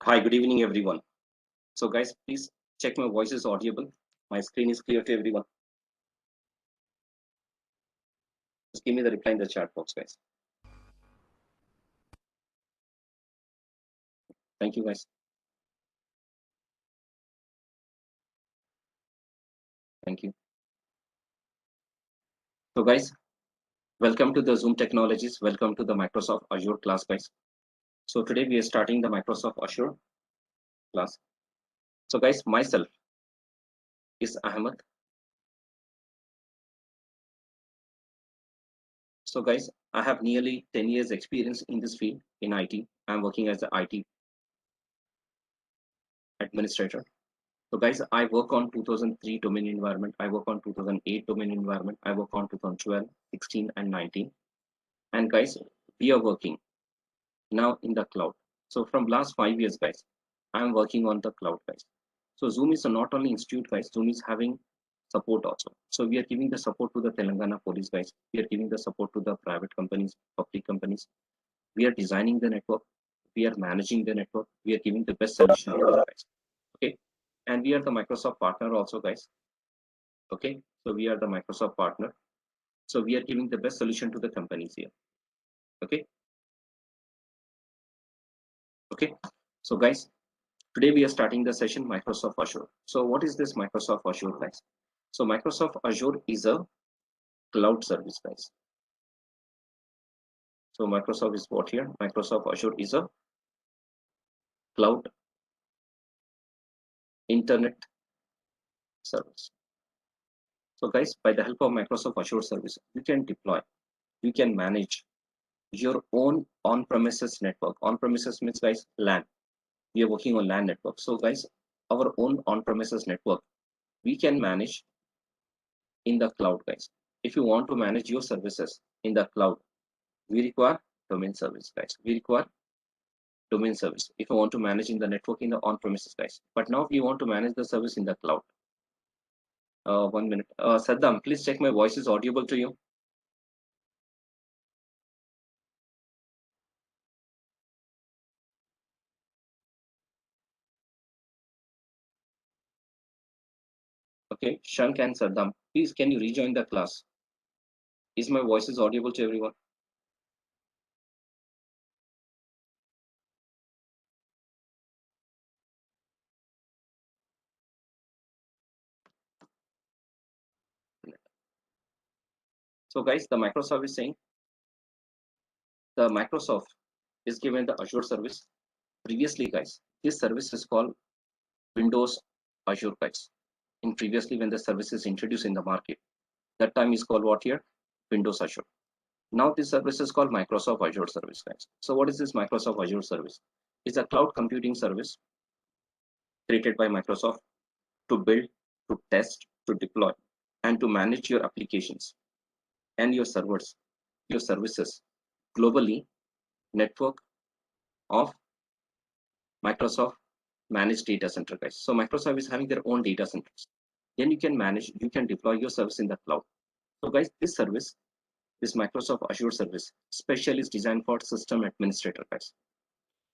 Hi, good evening, everyone. So, guys, please check my voice is audible. My screen is clear to everyone. Just give me the reply in the chat box, guys. Thank you, guys. Thank you. So, guys, welcome to the Zoom Technologies. Welcome to the Microsoft Azure class, guys. So, today we are starting the Microsoft Azure class. So, guys, myself is Ahmed. So, guys, I have nearly 10 years experience in this field in IT. I'm working as an IT administrator. So guys, I work on 2003 domain environment. I work on 2008 domain environment. I work on 2012, 16, and 19. And guys, we are working now in the cloud. So from last 5 years, guys, I'm working on the cloud, guys. So Zoom is not only institute, guys. Zoom is having support also. So we are giving the support to the Telangana police, guys. We are giving the support to the private companies, public companies. We are designing the network. We are managing the network. We are giving the best solution, guys. Okay, and we are the Microsoft partner also, guys. Okay, so we are the Microsoft partner. So we are giving the best solution to the companies here. Okay, okay. So guys, today we are starting the session Microsoft Azure. So what is this Microsoft Azure, guys? So Microsoft Azure is a cloud service, guys. So Microsoft is what here? Microsoft Azure is a cloud internet service. So guys, by the help of Microsoft Azure service, you can deploy, you can manage your own on-premises network. On-premises means, guys, LAN. We are working on LAN network. So guys, our own on-premises network, we can manage in the cloud, guys. If you want to manage your services in the cloud, we require domain service, guys. We require domain service if you want to manage in the network in the on-premises, guys. But now we want to manage the service in the cloud. 1 minute. Saddam, please check my voice is audible to you. Okay, Shank and Saddam, please can you rejoin the class? Is my voice is audible to everyone? So guys, the Microsoft is saying the Microsoft is given the Azure service. Previously, guys, this service is called Windows Azure, guys. In previously when the service is introduced in the market, that time is called what here? Windows Azure. Now this service is called Microsoft Azure service, guys. So what is this Microsoft Azure service? It's a cloud computing service created by Microsoft to build, to test, to deploy, and to manage your applications and your servers, your services globally network of Microsoft managed data center, guys. So Microsoft is having their own data centers. Then you can manage, you can deploy your service in the cloud. So guys, this service, this Microsoft Azure service, special is designed for system administrator, guys.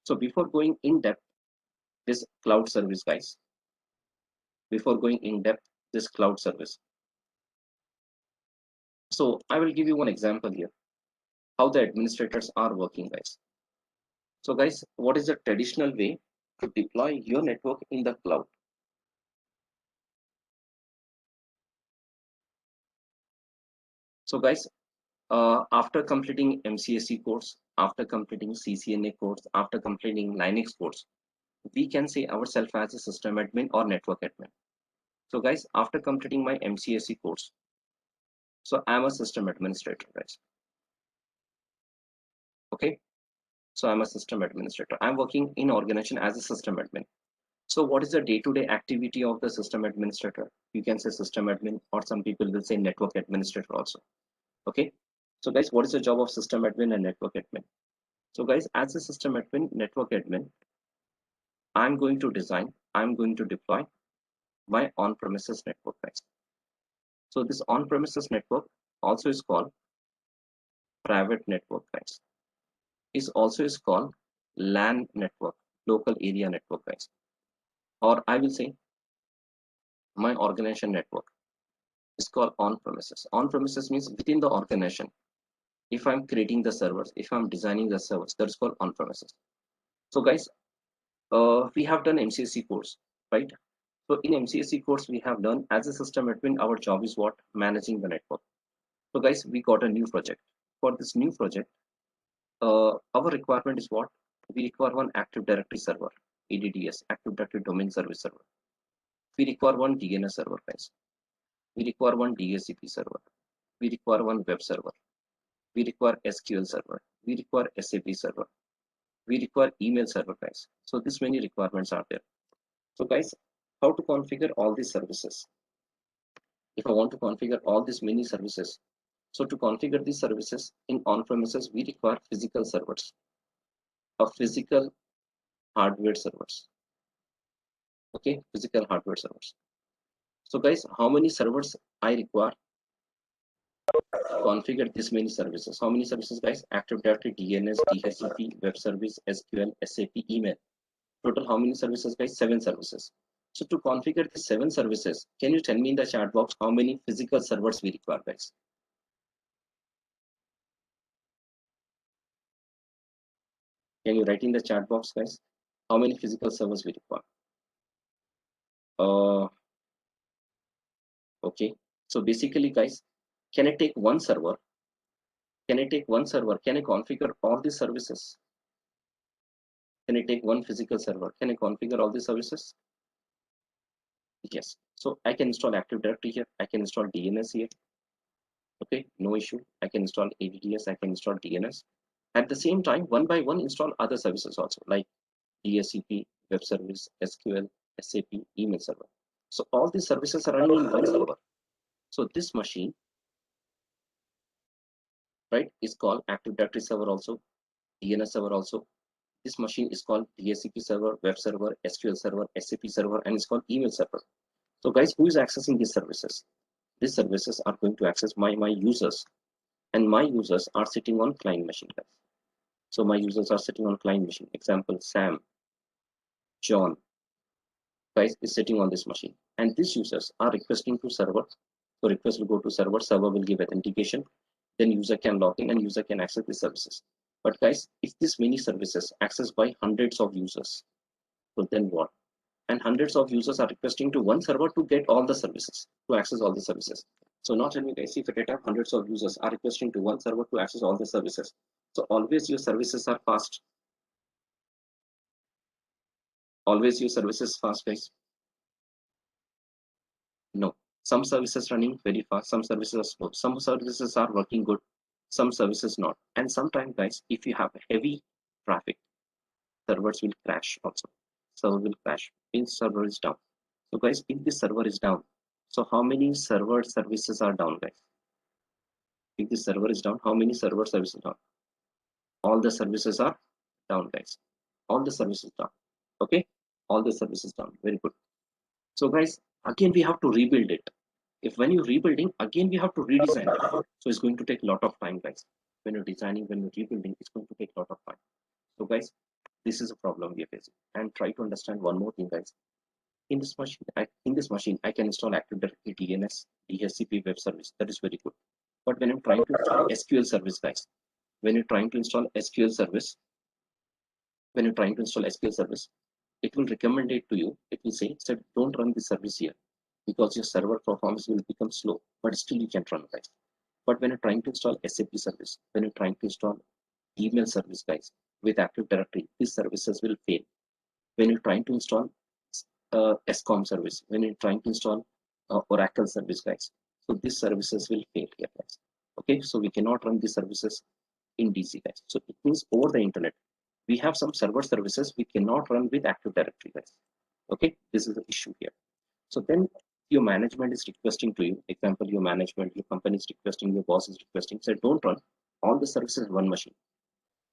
So before going in depth, this cloud service, guys, before going in depth, this cloud service. So I will give you one example here, how the administrators are working, guys. So guys, what is the traditional way to deploy your network in the cloud? So guys, after completing MCSE course, after completing CCNA course, after completing Linux course, we can say ourselves as a system admin or network admin. So guys, after completing my MCSE course, so I'm a system administrator, guys. Okay, so I'm a system administrator. I'm working in organization as a system admin. So what is the day-to-day activity of the system administrator? You can say system admin, or some people will say network administrator also. Okay, so guys, what is the job of system admin and network admin? So guys, as a system admin, network admin, I'm going to design, I'm going to deploy my on-premises network, guys. So this on-premises network also is called private network, guys. Is also is called LAN network. local area network, guys, or I will say my organization network is called on-premises. On-premises means within the organization. If I'm creating the servers, if I'm designing the servers, that's called on-premises. So guys, we have done MCSE course, right? So in MCSE course, we have done as a system admin, our job is what? Managing the network. So guys, we got a new project. For this new project, our requirement is what? We require one Active Directory server, ADDS, Active Directory Domain Service Server. We require one DNS server, guys. We require one DHCP server. We require one web server. We require SQL server. We require SAP server. We require email server, guys. So this many requirements are there. So guys, how to configure all these services? If I want to configure all these many services, so to configure these services in on-premises, we require physical servers, a physical hardware servers. Okay, physical hardware servers. So guys, how many servers I require to configure this many services? How many services, guys? Active Directory, DNS, DHCP, web service, SQL, SAP, email. Total how many services, guys? 7 services. So to configure the 7 services, can you tell me in the chat box how many physical servers we require, guys? Can you write in the chat box, guys? How many physical servers we require? Okay. So basically, guys, can I take one server? Can I take one server? Can I configure all these services? Can I take one physical server? Can I configure all these services? Yes. So I can install Active Directory here. I can install DNS here. Okay, no issue. I can install ADDS. I can install DNS. At the same time, one by one, install other services also, like DHCP, web service, SQL, SAP, email server. So all these services are running in one server. So this machine, right, is called Active Directory server also, DNS server also. This machine is called DHCP server, web server, SQL server, SAP server, and it's called email server. So guys, who is accessing these services? These services are going to access my users, and my users are sitting on client machine, guys. So my users are sitting on client machine. Example, Sam, John, guys, is sitting on this machine, and these users are requesting to server. So request will go to server, server will give authentication, then user can log in and user can access the services. But guys, if these many services accessed by hundreds of users, so then what? And hundreds of users are requesting to one server to get all the services, to access all the services. So not tell me, guys, if data hundreds of users are requesting to one server to access all the services, so always your services are fast. Always your services fast, guys. No, some services running very fast, some services are slow, some services are working good, some services not. And sometimes, guys, if you have heavy traffic, servers will crash also. Server will crash, means server is down. So guys, if this server is down, so how many server services are down, guys? If this server is down, how many server services are down? All the services are down, guys. All the services down. Okay, all the services down. Very good. So guys, again we have to rebuild it. If when you're rebuilding, again we have to redesign it. So it's going to take a lot of time, guys. When you're designing, when you're rebuilding, it's going to take a lot of time. So guys, this is a problem we are facing. And try to understand one more thing, guys. In this machine, I can install Active Directory, DNS, DHCP web service. That is very good. But when I'm trying to install SQL service, guys, when you're trying to install SQL service, it will recommend it to you. It will say, don't run this service here because your server performance will become slow, but still you can run, guys. But when you're trying to install SAP service, when you're trying to install email service, guys, with Active Directory, these services will fail. When you're trying to install SCOM service, when you're trying to install Oracle service, guys, so these services will fail here, guys. Okay, so we cannot run these services in DC, guys. So it means over the internet, we have some server services we cannot run with Active Directory, guys. Okay, this is the issue here. So then your management is requesting to you, example, your management, your company is requesting, your boss is requesting, say don't run all the services in one machine.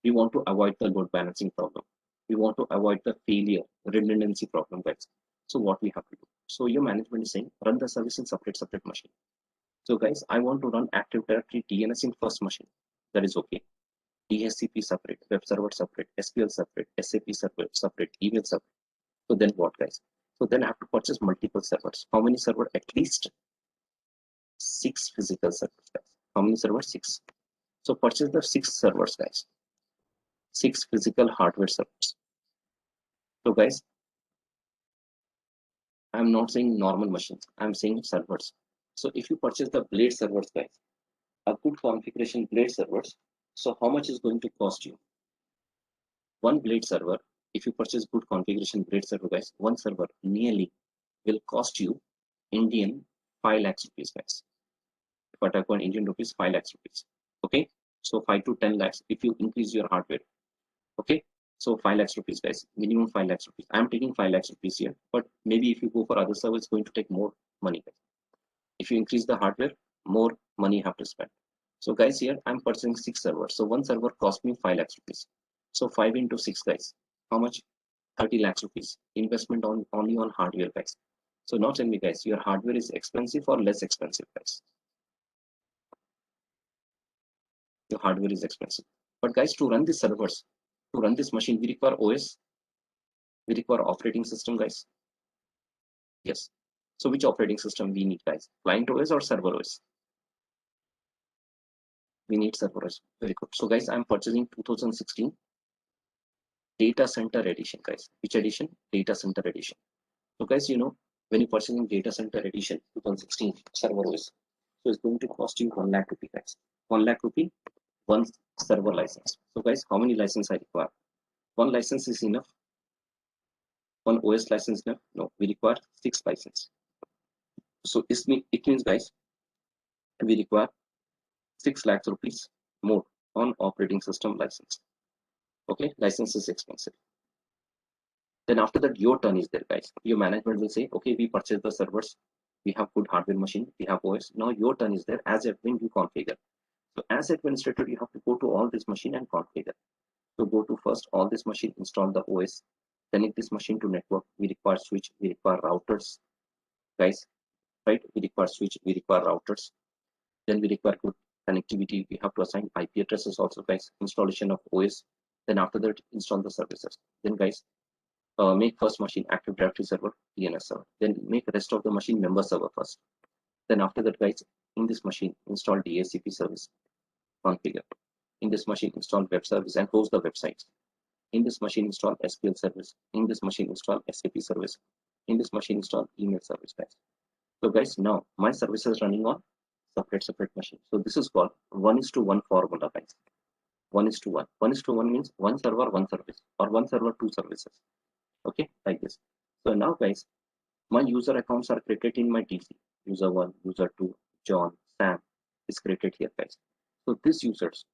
We want to avoid the load balancing problem. We want to avoid the failure, redundancy problem, guys. So what we have to do? So your management is saying, run the service in separate machine. So guys, I want to run Active Directory DNS in first machine. That is okay. DHCP separate, web server separate, SQL separate, SAP separate, email separate. So then what, guys? So then I have to purchase multiple servers. How many servers? At least 6 physical servers, guys. How many servers? 6. So purchase the 6 servers, guys. 6 physical hardware servers. So guys, I'm not saying normal machines. I'm saying servers. So if you purchase the blade servers, guys, a good configuration blade servers. So how much is going to cost you? One blade server, if you purchase good configuration blade server, guys, one server nearly will cost you Indian 5 lakhs rupees, guys. If I talk about Indian rupees, 5 lakhs rupees. Okay, so 5 to 10 lakhs if you increase your hardware. Okay, so 5 lakhs rupees, guys, minimum 5 lakhs rupees. I'm taking 5 lakhs rupees here, but maybe if you go for other servers, it's going to take more money, guys. If you increase the hardware, more money you have to spend. So guys, here I'm purchasing 6 servers. So one server cost me 5 lakhs rupees. So 5 into 6, guys, how much? 30 lakhs rupees investment on only on hardware, guys. So not tell me, guys, your hardware is expensive or less expensive, guys. Your hardware is expensive. But guys, to run these servers, to run this machine, we require OS, we require operating system, guys. Yes. So which operating system we need, guys? Client OS or server OS? We need server OS. Very good. So guys, I'm purchasing 2016 data center edition, guys. Which edition? Data center edition. So guys, you know, when you're purchasing data center edition 2016 server OS, so it's going to cost you 1 lakh rupee, guys. 1 lakh rupee, one server license. So guys, how many licenses I require? One license is enough. One OS license enough? No, we require 6 licenses. So it means, guys, we require 6 lakhs rupees more on operating system license. Okay, license is expensive. Then after that, your turn is there, guys. Your management will say, okay, we purchased the servers, we have good hardware machine, we have OS. Now your turn is there. As admin, you configure. So as administrator, you have to go to all this machine and configure. So go to first all this machine, install the OS, connect this machine to network. We require switch, we require routers, guys, right? We require switch, we require routers. Then we require good connectivity. We have to assign IP addresses also, guys. Installation of OS. Then after that, install the services. Then, guys, make first machine Active Directory server, DNS server. Then make rest of the machine member server first. Then after that, guys, in this machine, install DHCP service, configure. In this machine, install web service and host the websites. In this machine, install SQL service. In this machine, install SAP service. In this machine, install email service, guys. So guys, now my service is running on separate machine. So this is called 1:1 formula, guys. 1:1. 1:1 means one server, one service, or one server, two services. Okay, like this. So now, guys, my user accounts are created in my DC. User 1, user 2, John, Sam is created here, guys. So these users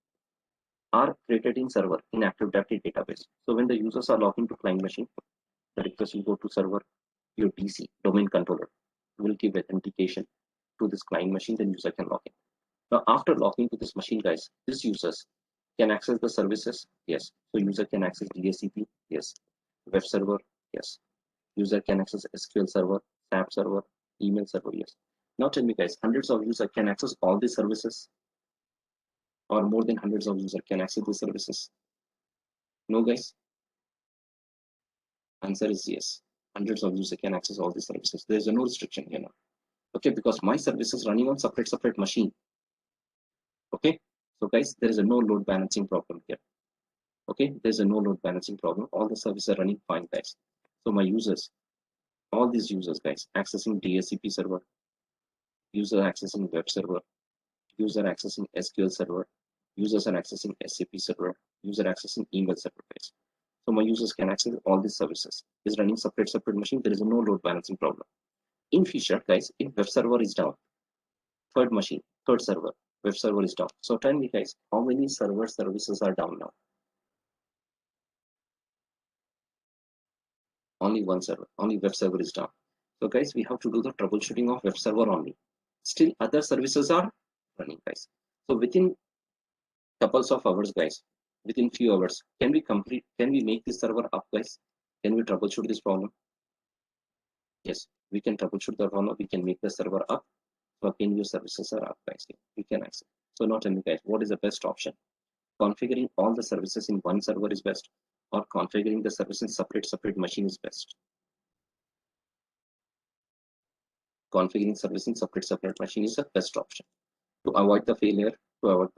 are created in server in Active Directory database. So when the users are logged into client machine, the request will go to server. Your DC domain controller will give authentication to this client machine, then user can log in. Now after logging to this machine, guys, these users can access the services. Yes. So user can access DHCP. Yes. Web server. Yes. User can access SQL server, SAP server, email server. Yes. Now tell me, guys, hundreds of users can access all these services, or more than hundreds of users can access these services? No, guys. Answer is yes. Hundreds of users can access all these services. There is no restriction here now. Okay, because my service is running on separate machine. Okay, so guys, there is a no load balancing problem here. Okay, there's a no load balancing problem. All the services are running fine, guys. So my users, all these users, guys, accessing DHCP server, user accessing web server, user accessing SQL server, users are accessing SAP server, user accessing email server, guys. So my users can access all these services. It's running separate machine. There is a no load balancing problem. In future, guys, if web server is down, third machine, third server, web server is down. So tell me, guys, how many server services are down now? Only one server, only web server is down. So guys, we have to do the troubleshooting of web server only. Still other services are running, guys. So within couples of hours, guys, within few hours, can we make this server up, guys? Can we troubleshoot this problem? Yes, we can troubleshoot the problem. We can make the server up. So again, your services are up, guys. We can access. So not only, guys, what is the best option? Configuring all the services in one server is best, or configuring the service in separate machine is best. Configuring service in separate machine is the best option to avoid the failure, to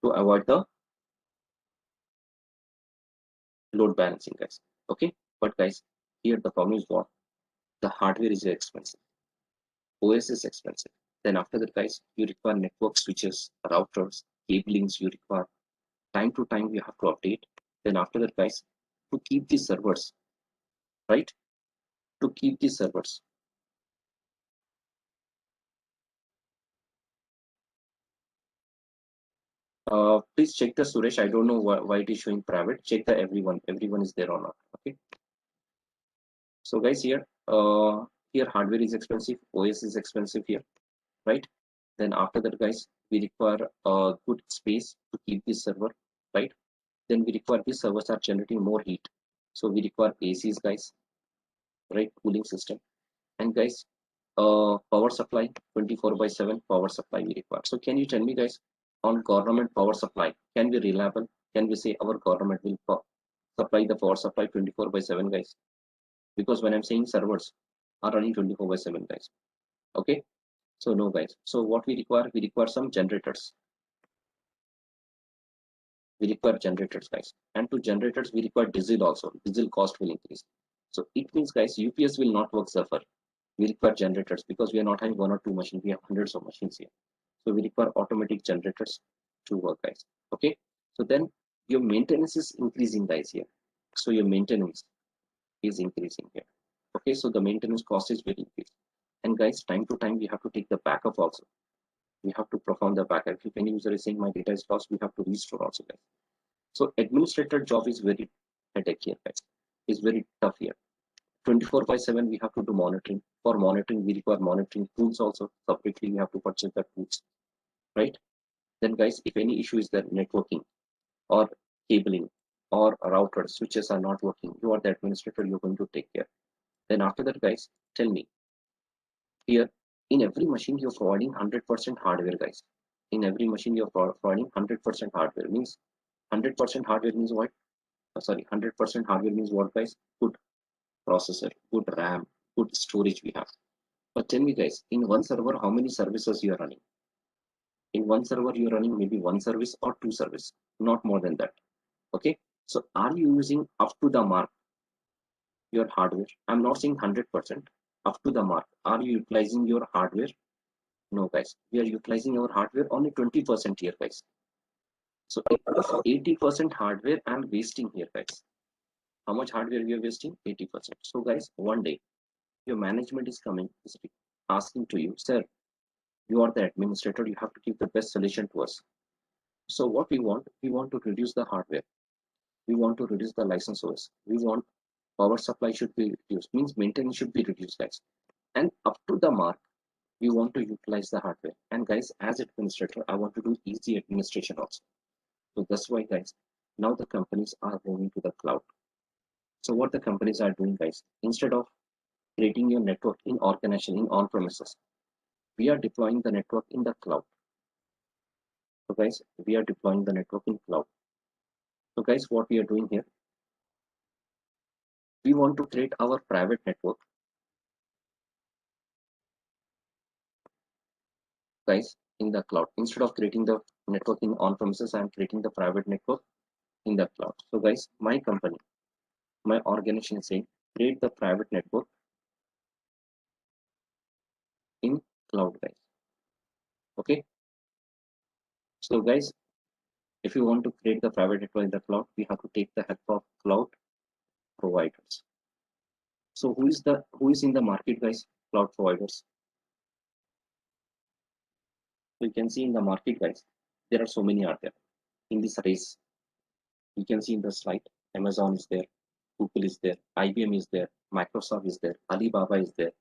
avoid the load balancing, guys. Okay, but guys, here the problem is what? The hardware is expensive, OS is expensive. Then after that, guys, you require network switches, routers, cablings. You require time to time you have to update. Then after that, guys, to keep these servers, right? To keep these servers. Please check the Suresh. I don't know why it is showing private. Check the everyone. Everyone is there or not. Okay. So guys, here hardware is expensive, OS is expensive here, right? Then after that, guys, we require a good space to keep this server, right? Then we require these servers are generating more heat, so we require ACs, guys, right? Cooling system, and guys, power supply, 24/7 power supply we require. So can you tell me, guys, on government power supply, can be reliable? Can we say our government will supply the power supply 24/7, guys? Because when I'm saying servers are running 24/7, guys. Okay, so no, guys. So what we require some generators. We require generators, guys, and to generators we require diesel also. Diesel cost will increase. So it means, guys, UPS will not work suffer. We require generators because we are not having one or two machines. We have hundreds of machines here. So we require automatic generators to work, guys. Okay, so then your maintenance is increasing, guys, here. So your maintenance is increasing here. Okay, so the maintenance cost is very increased. And guys, time to time we have to take the backup also. We have to perform the backup. If any user is saying my data is lost, we have to restore also, guys. So administrator job is very headache here, guys. It's very tough here. 24/7 we have to do monitoring. For monitoring, we require monitoring tools also. Separately, we have to purchase the tools, right? Then, guys, if any issue is there, networking or cabling or router switches are not working, you are the administrator. You're going to take care. Then after that, guys, tell me here, in every machine you're providing 100% hardware, guys. In every machine you're providing 100% hardware. Means 100% hardware means what? Sorry, 100% hardware means what, guys? Good processor, good RAM, good storage we have. But tell me, guys, in one server, how many services you are running? In one server, you're running maybe one service or two service, not more than that. Okay. So are you using up to the mark your hardware? I'm not saying 100%, up to the mark. Are you utilizing your hardware? No, guys, we are utilizing our hardware only 20% here, guys. So 80% hardware I'm wasting here, guys. How much hardware we are wasting? 80%. So guys, one day your management is coming, is asking to you, sir, you are the administrator, you have to give the best solution to us. So what we want to reduce the hardware. We want to reduce the license OS. We want power supply should be reduced, means maintenance should be reduced, guys. And up to the mark, we want to utilize the hardware. And guys, as administrator, I want to do easy administration also. So that's why, guys, now the companies are moving to the cloud. So what the companies are doing, guys, instead of creating your network in organization in on-premises, we are deploying the network in the cloud. So guys, we are deploying the network in cloud. So guys, what we are doing here, we want to create our private network, guys, in the cloud. Instead of creating the network in on-premises, I am creating the private network in the cloud. So guys, my company, my organization is saying create the private network in cloud, guys. Okay. So guys, if you want to create the private network in the cloud, we have to take the help of cloud providers. So who is in the market, guys? Cloud providers. So you can see in the market, guys, there are so many out there. In this race, you can see in the slide, Amazon is there, Google is there, IBM is there, Microsoft is there, Alibaba is there.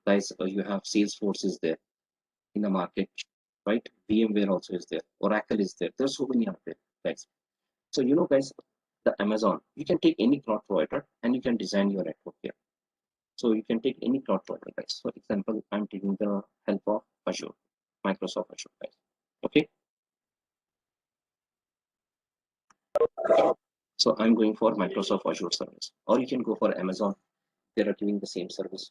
Guys, you have Salesforce is there in the market, right? VMware also is there, Oracle is there. There's so many out there, guys. So you know, guys, the Amazon, you can take any cloud provider and you can design your network here. So you can take any cloud provider, guys. For example, I'm taking the help of Azure, Microsoft Azure, guys. Okay. So I'm going for Microsoft Azure service, or you can go for Amazon. They are giving the same service.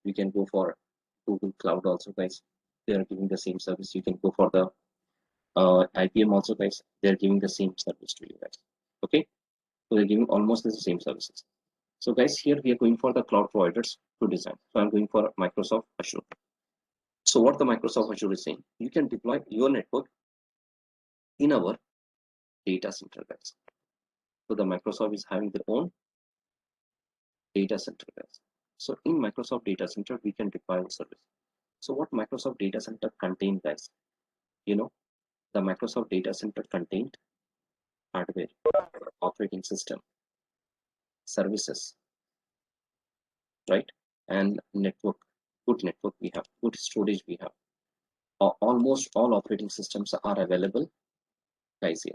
You can go for Google Cloud also, guys. They are giving the same service. You can go for the IBM also, guys. They are giving the same service to you guys. Okay, so they're giving almost the same services. So guys, here we are going for the cloud providers to design. So I'm going for Microsoft Azure. So what the Microsoft Azure is saying, you can deploy your network in our data center, guys. So the Microsoft is having their own data center, guys. So in Microsoft data center, we can deploy the service. So what Microsoft data center contain, guys? You know, the Microsoft data center contained hardware, operating system, services, right? And network, good network we have, good storage we have. Almost all operating systems are available, guys, here.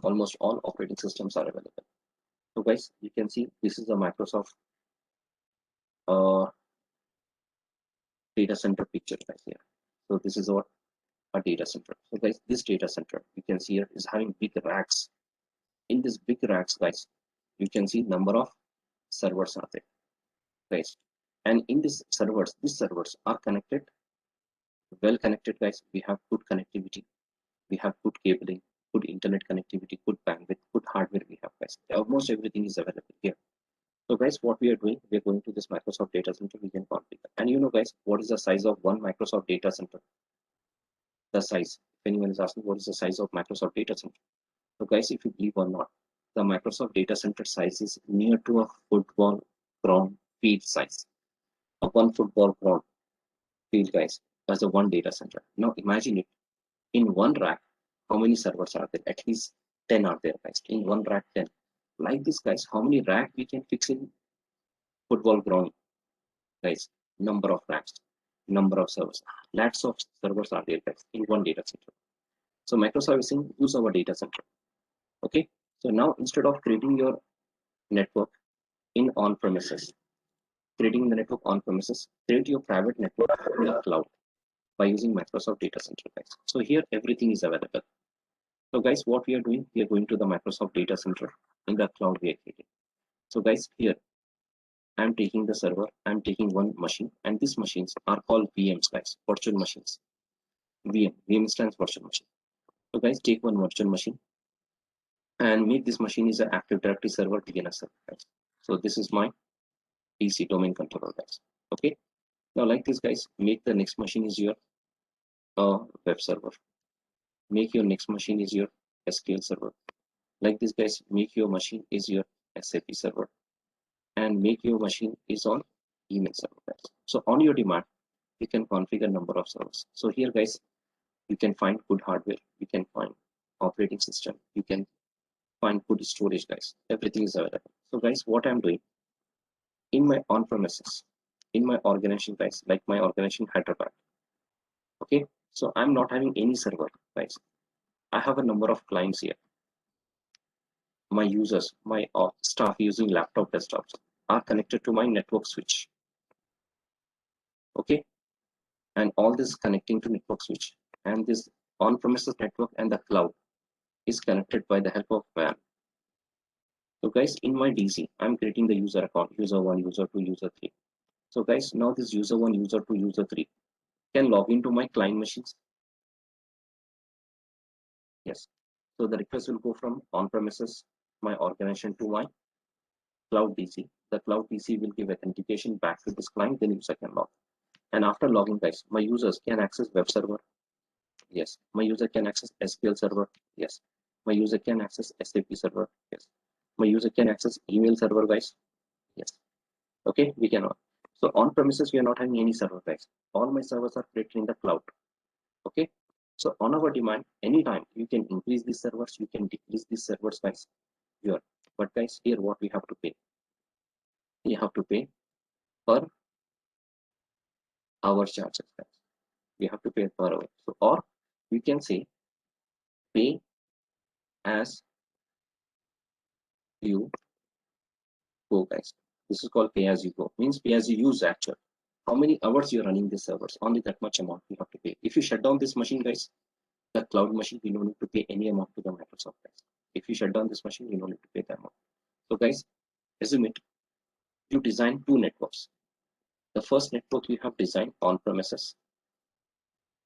Almost all operating systems are available. So guys, you can see this is the Microsoft data center picture, guys, here. So this is what a data center. So guys, this data center you can see here is having big racks. In this big racks, guys, you can see number of servers are there, guys. And in these servers are connected, well connected, guys. We have good connectivity, we have good cabling, good internet connectivity, good bandwidth, good hardware we have, guys. Almost everything is available here. So guys, what we are doing, we are going to this Microsoft data center, we can configure. And you know, guys, what is the size of one Microsoft data center? The size. If anyone is asking what is the size of Microsoft data center, so guys, if you believe or not, the Microsoft data center size is near to a football ground field size. A one football ground field, guys, as a one data center. Now imagine it, in one rack, how many servers are there? At least 10 are there, guys. In one rack, 10. Like this, guys, how many rack we can fix in football ground, guys? Number of racks, number of servers. Lots of servers are there, guys, in one data center. So Microsoft is saying use our data center. Okay. So now instead of creating your network in on-premises, creating the network on-premises, create your private network in the cloud by using Microsoft data center, guys. So here everything is available. So guys, what we are doing, we are going to the Microsoft data center in the cloud we are creating. So guys, here I'm taking the server, I'm taking one machine, and these machines are called VMs, guys, virtual machines. VM stands virtual machine. So guys, take one virtual machine and make this machine is an Active Directory server DNS server, guys. So this is my DC domain controller, guys. Okay. Now like this, guys, make the next machine is your web server. Make your next machine is your SQL server. Like this, guys, make your machine is your SAP server, and make your machine is on email server, guys. So on your demand, you can configure number of servers. So here, guys, you can find good hardware, you can find operating system, you can find good storage, guys. Everything is available. So guys, what I'm doing in my on-premises, in my organization, guys, like my organization Hyderabad. Okay, so I'm not having any server, guys. I have a number of clients here. My users, my staff using laptop desktops are connected to my network switch. Okay, and all this connecting to network switch, and this on-premises network and the cloud is connected by the help of WAN. So guys, in my DC, I'm creating the user account, user 1, user 2, user 3. So guys, now this user 1, user 2, user 3 can log into my client machines. Yes. So the request will go from on-premises, my organization, to my cloud DC. The cloud DC will give authentication back to this client, then user can log. And after logging, guys, my users can access web server. Yes. My user can access SQL server. Yes. My user can access SAP server. Yes. My user can access email server, guys. Yes. Okay, we cannot. So on premises, we are not having any server, guys. All my servers are created in the cloud. Okay. So on our demand, anytime you can increase these servers, you can decrease these servers, guys. Here. But guys, here what we have to pay? We have to pay per hour charges, guys. We have to pay per hour. So, or we can say pay as you go, guys. This is called pay as you go. Means pay as you use actual. How many hours you're running these servers? Only that much amount you have to pay. If you shut down this machine, guys, the cloud machine, we don't need to pay any amount to the Microsoft, guys. If you shut down this machine, you don't need to pay that amount. So guys, assume it, you design two networks. The first network you have designed on premises.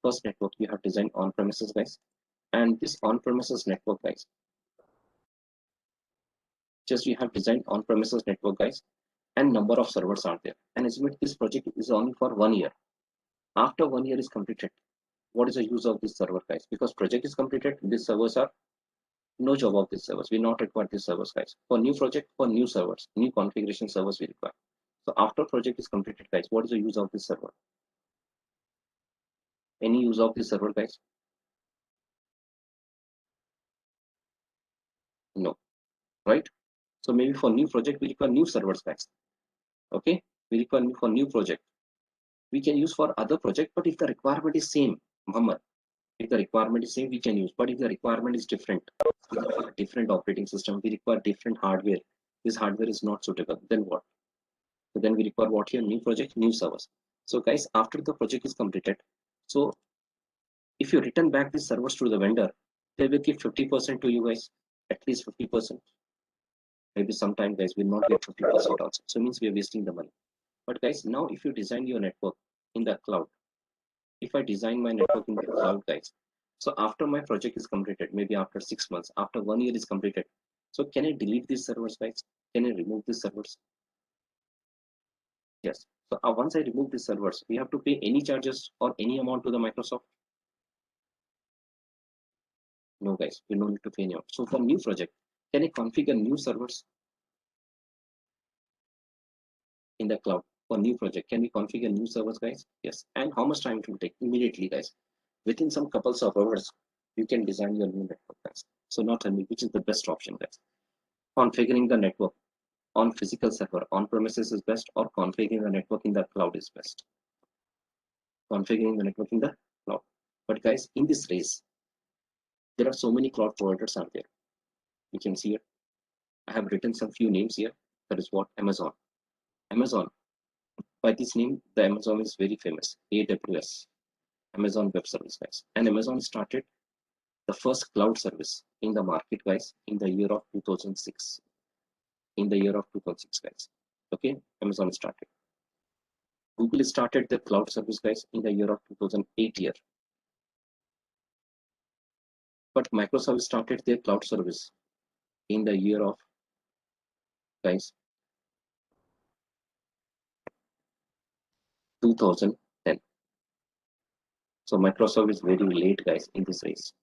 First network you have designed on premises, guys. And this on premises network, guys, just you have designed on premises network, guys, and number of servers are there. And assume this project is only for 1 year. After 1 year is completed, what is the use of this server, guys? Because project is completed, these servers are no job of these servers. We not require these servers, guys. For new project, for new servers, new configuration servers we require. So after project is completed, guys, what is the use of this server? Any use of this server, guys? No, right? So maybe for new project, we require new servers, guys. Okay, we require for new project. We can use for other project, but if the requirement is same, Muhammad, if the requirement is same, we can use. But if the requirement is different, different operating system, we require different hardware. This hardware is not suitable. Then what? So then we require what here? New project, new servers. So guys, after the project is completed, so if you return back these servers to the vendor, they will give 50% to you guys, at least 50%. Maybe sometime guys will not get 50% also. So it means we are wasting the money. But guys, now if you design your network in the cloud, if I design my network in the cloud, guys, so after my project is completed, maybe after 6 months, after 1 year is completed, so can I delete these servers, guys? Can I remove these servers? Yes. So once I remove these servers, we have to pay any charges or any amount to the Microsoft? No, guys, we don't need to pay any amount. So for new project, can I configure new servers in the cloud? For new project, can we configure new servers, guys? Yes. And how much time it will take? Immediately, guys. Within some couple of hours, you can design your new network, guys. So not tell me which is the best option, guys. Configuring the network on physical server on premises is best, or configuring the network in the cloud is best. Configuring the network in the cloud. But guys, in this race, there are so many cloud providers out there. You can see it. I have written some few names here. That is what? Amazon. Amazon. By this name, the Amazon is very famous. AWS. Amazon Web Service, guys. And Amazon started the first cloud service in the market, guys, in the year of 2006. In the year of 2006, guys. Okay, Amazon started. Google started the cloud service, guys, in the year of 2008 year. But Microsoft started their cloud service in the year of, guys, 2010. So Microsoft is very late, guys, in this race.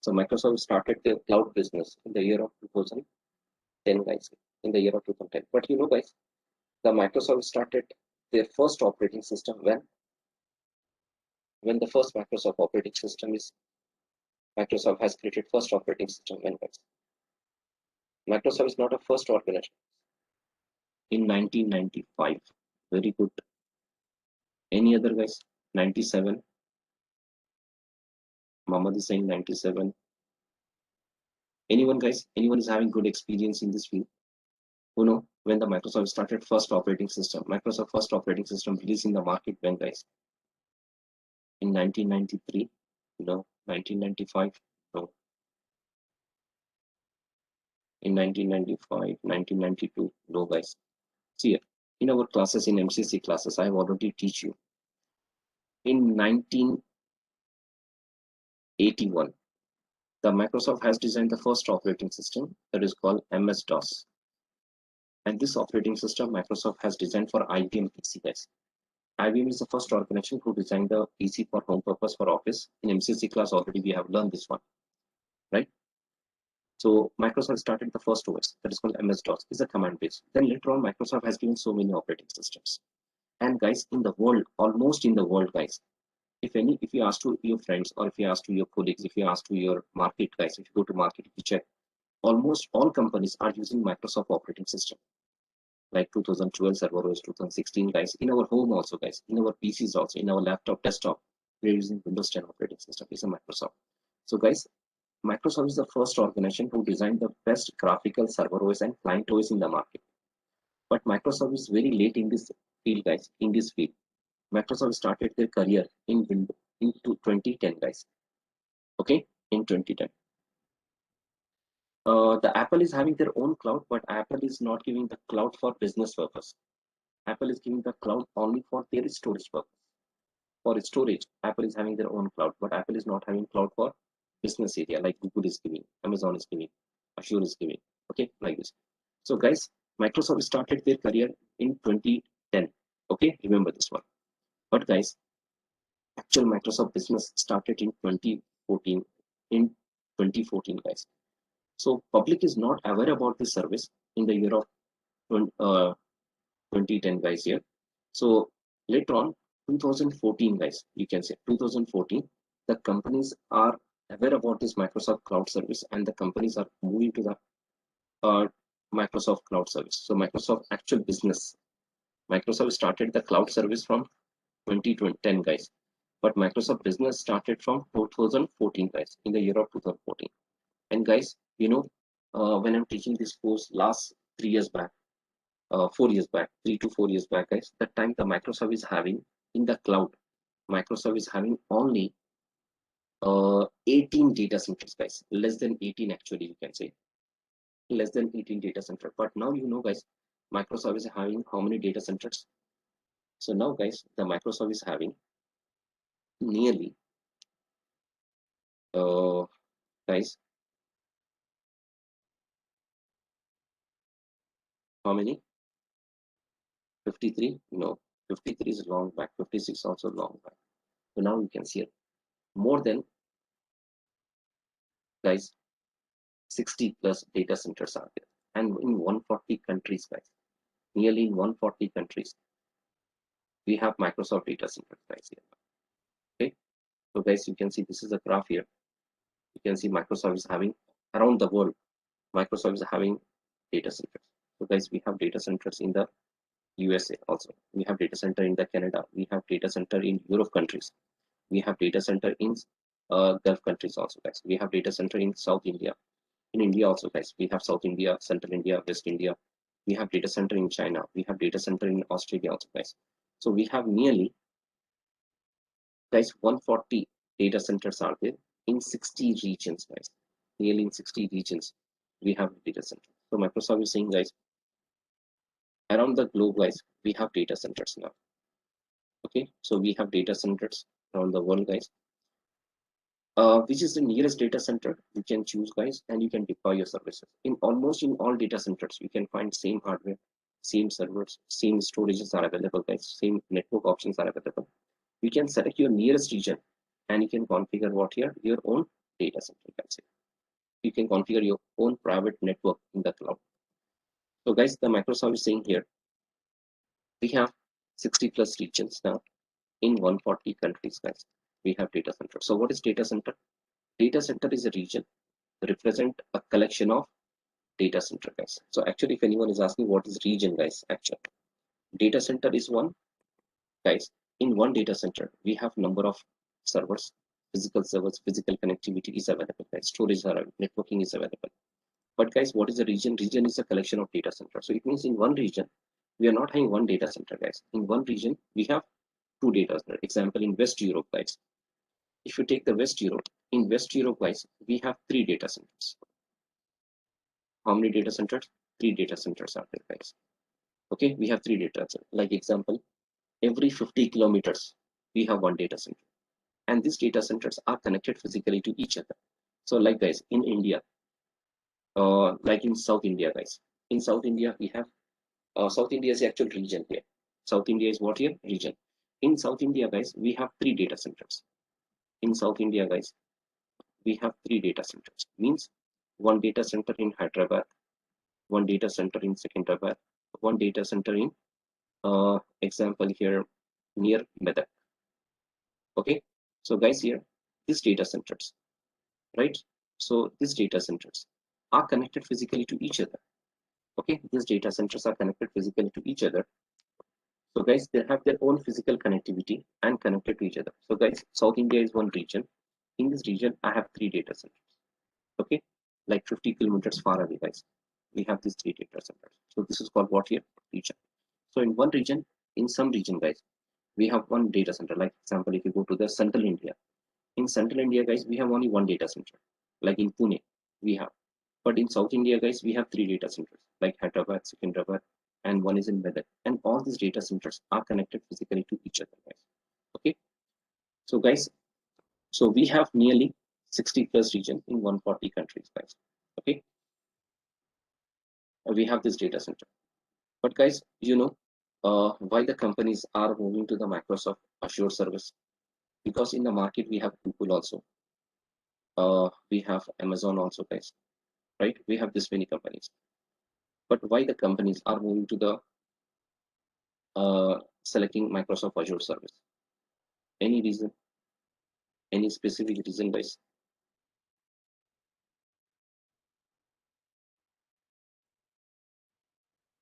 So Microsoft started their cloud business in the year of 2010, guys, in the year of 2010. But you know, guys, the Microsoft started their first operating system when the first Microsoft operating system is, Microsoft has created first operating system when, guys. Microsoft is not a first organization. In 1995. Very good. Any other, guys? 97. Muhammad is saying 97. Anyone, guys? Anyone is having good experience in this field? Who know when the Microsoft started first operating system? Microsoft first operating system released in the market when, guys? In 1993? No. 1995? No. In 1995, 1992? No, guys. See here, in our classes, in MCC classes, I have already teach you. In 1981, the Microsoft has designed the first operating system that is called MS-DOS. And this operating system Microsoft has designed for IBM PC, guys. IBM is the first organization who designed the PC for home purpose for office. In MCC class already we have learned this one, right? So Microsoft started the first OS that is called MS-DOS. It's a command base. Then later on Microsoft has given so many operating systems. And guys, in the world, almost in the world, guys, if you ask to your friends, or if you ask to your colleagues, if you ask to your market, guys, if you go to market, if you check, almost all companies are using Microsoft operating system. Like 2012 server OS, 2016, guys, in our home also, guys, in our PCs also, in our laptop, desktop, we're using Windows 10 operating system. It's a Microsoft. So guys, Microsoft is the first organization who designed the best graphical server OS and client OS in the market. But Microsoft is very late in this field, guys, in this field. Microsoft started their career in 2010, guys. Okay, in 2010. The Apple is having their own cloud, but Apple is not giving the cloud for business purpose. Apple is giving the cloud only for their storage purpose. For storage, Apple is having their own cloud, but Apple is not having cloud for business area like Google is giving, Amazon is giving, Azure is giving. Okay, like this. So guys, Microsoft started their career in 2010. Okay, remember this one. But guys, actual Microsoft business started in 2014. In 2014, guys. So public is not aware about this service in the year of 2010, guys. Here, so later on, 2014, guys, you can say 2014, the companies are aware about this Microsoft Cloud service, and the companies are moving to the uh, Microsoft Cloud service. So Microsoft actual business, Microsoft started the cloud service from 2010, guys, but Microsoft business started from 2014, guys, in the year of 2014. And guys, when I'm teaching this course last 3 years back, 4 years back, 3 to 4 years back, guys, that time the Microsoft is having in the cloud, Microsoft is having only 18 data centers, guys, less than 18 actually, you can say, less than 18 data center. But now, guys, Microsoft is having how many data centers? So now, guys, the Microsoft is having nearly, guys, how many? 53? No, 53 is long back, 56 also long back. So now you can see it. More than, guys, 60 plus data centers are there, and in 140 countries, guys, nearly in 140 countries, we have Microsoft data centers, guys, here. Okay, so guys, you can see this is a graph here. You can see Microsoft is having around the world, Microsoft is having data centers. So guys, we have data centers in the USA also, we have data center in the Canada, we have data center in Europe countries, we have data center in Gulf countries also, guys. We have data center in South India. In India also, guys, we have South India, Central India, West India. We have data center in China. We have data center in Australia also, guys. So we have nearly, guys, 140 data centers are there in 60 regions, guys. Nearly in 60 regions, we have data center. So Microsoft is saying, guys, around the globe, guys, we have data centers now. Okay, so we have data centers around the world, guys. Which is the nearest data center you can choose, guys, and you can deploy your services. In almost in all data centers, you can find same hardware, same servers, same storages are available, guys, same network options are available. You can select your nearest region, and you can configure what here your own data center, guys. You can configure your own private network in the cloud. So guys, the Microsoft is saying here we have 60 plus regions now in 140 countries, guys. We have data center. So what is data center? Data center is a region represent a collection of data center, guys. So actually, if anyone is asking what is region, guys, actually data center is one, guys. In one data center we have number of servers, physical connectivity is available, guys. Storage are networking is available. But guys, what is a region? Region is a collection of data centers. So it means in one region we are not having one data center, guys. In one region we have two data centers. Example, in West Europe, guys, if you take the West Europe, in West Europe, guys, we have three data centers. How many data centers? Three data centers are there, guys. Okay, we have three data centers. Like example, every 50 kilometers, we have one data center. And these data centers are connected physically to each other. So like guys, in India, like in South India, guys, in South India, we have, South India is the actual region here. South India is what here? Region. In South India, guys, we have three data centers. In South India, guys, we have three data centers. Means one data center in Hyderabad, one data center in Secunderabad, one data center in example here near Medak. Okay, so guys, here these data centers, right? So these data centers are connected physically to each other. Okay, these data centers are connected physically to each other. So guys, they have their own physical connectivity and connected to each other. So guys, South India is one region. In this region, I have three data centers. Okay, like 50 kilometers far away, guys, we have these three data centers. So this is called what here? Region. So in one region, in some region, guys, we have one data center. Like example, if you go to the Central India, in Central India, guys, we have only one data center. Like in Pune, we have. But in South India, guys, we have 3 data centers like Hyderabad, Secunderabad, and one is in Medak. And all these data centers are connected physically to each other, guys. Okay. So, guys, so we have nearly 60 plus region in 140 countries, guys. Okay. We have this data center. But, guys, why the companies are moving to the Microsoft Azure service? Because in the market we have Google also. We have Amazon also, guys. Right? We have this many companies. But why the companies are moving to the selecting Microsoft Azure service? Any reason? Any specific reason, guys?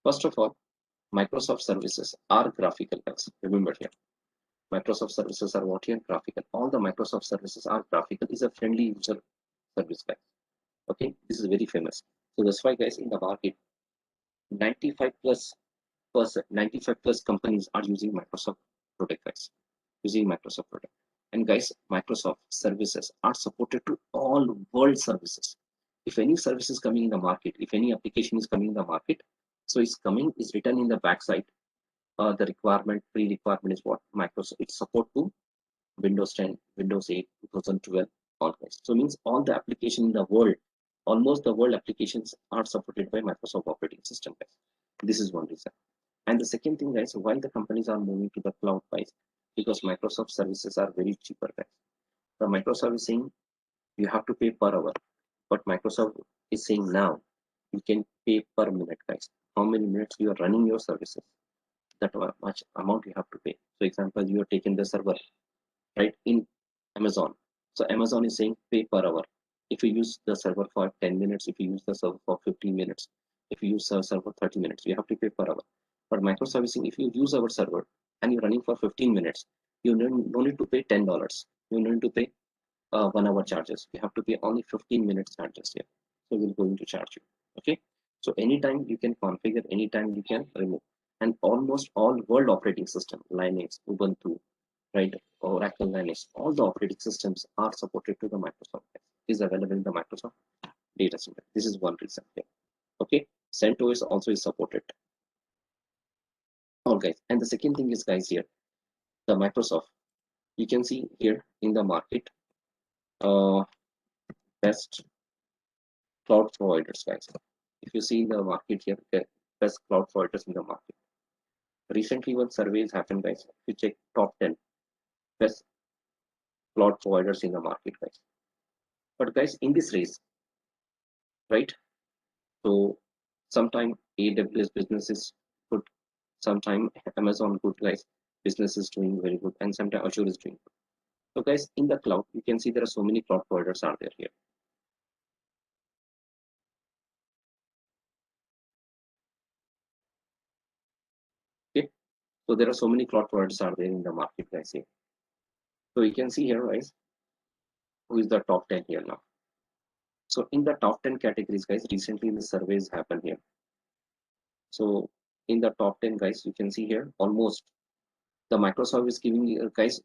First of all, Microsoft services are graphical, guys. Remember here, Microsoft services are what here? Graphical. All the Microsoft services are graphical. Is a friendly user service, guys. Okay, this is very famous. So that's why, guys, in the market, 95 plus 95 plus companies are using Microsoft product, guys. Using Microsoft product. And guys, Microsoft services are supported to all world services. If any service is coming in the market, if any application is coming in the market, so it's coming, is written in the backside. The requirement, pre-requirement is what Microsoft, it's support to Windows 10, Windows 8, 2012, all guys. So means all the application in the world, almost the world applications are supported by Microsoft operating system, guys. This is one reason. And the second thing, guys, why the companies are moving to the cloud, guys, because Microsoft services are very cheaper, guys. The Microsoft is saying you have to pay per hour, but Microsoft is saying now you can pay per minute, guys. How many minutes you are running your services, that much amount you have to pay. So example, you are taking the server, right, in Amazon. So Amazon is saying pay per hour. If you use the server for 10 minutes, if you use the server for 15 minutes, if you use the server 30 minutes, you have to pay per hour. But Microsoft is saying if you use our server and you're running for 15 minutes, you no need to pay $10. You no need to pay 1 hour charges. You have to pay only 15 minutes charges here. So we're going to charge you. Okay. So anytime you can configure, anytime you can remove. And almost all world operating system, Linux, Ubuntu, right, Oracle, Linux, all the operating systems are supported to the Microsoft. Is available in the Microsoft data center. This is one reason here. Okay. CentOS also is supported. All guys. And the second thing is, guys, here, the Microsoft, you can see here in the market, best cloud providers, guys. If you see in the market here, the best cloud providers in the market. Recently, one surveys happened, guys. If you check top 10 best cloud providers in the market, guys. But guys, in this race, right? So sometime AWS business is good, sometime Amazon good, guys. Business is doing very good, and sometimes Azure is doing good. So guys, in the cloud, you can see there are so many cloud providers are there here. Okay, so there are so many cloud providers are there in the market, guys. Here. So you can see here, guys, who is the top 10 here now. So in the top 10 categories, guys, recently the surveys happened here. So in the top 10, guys, you can see here almost the Microsoft is giving you guys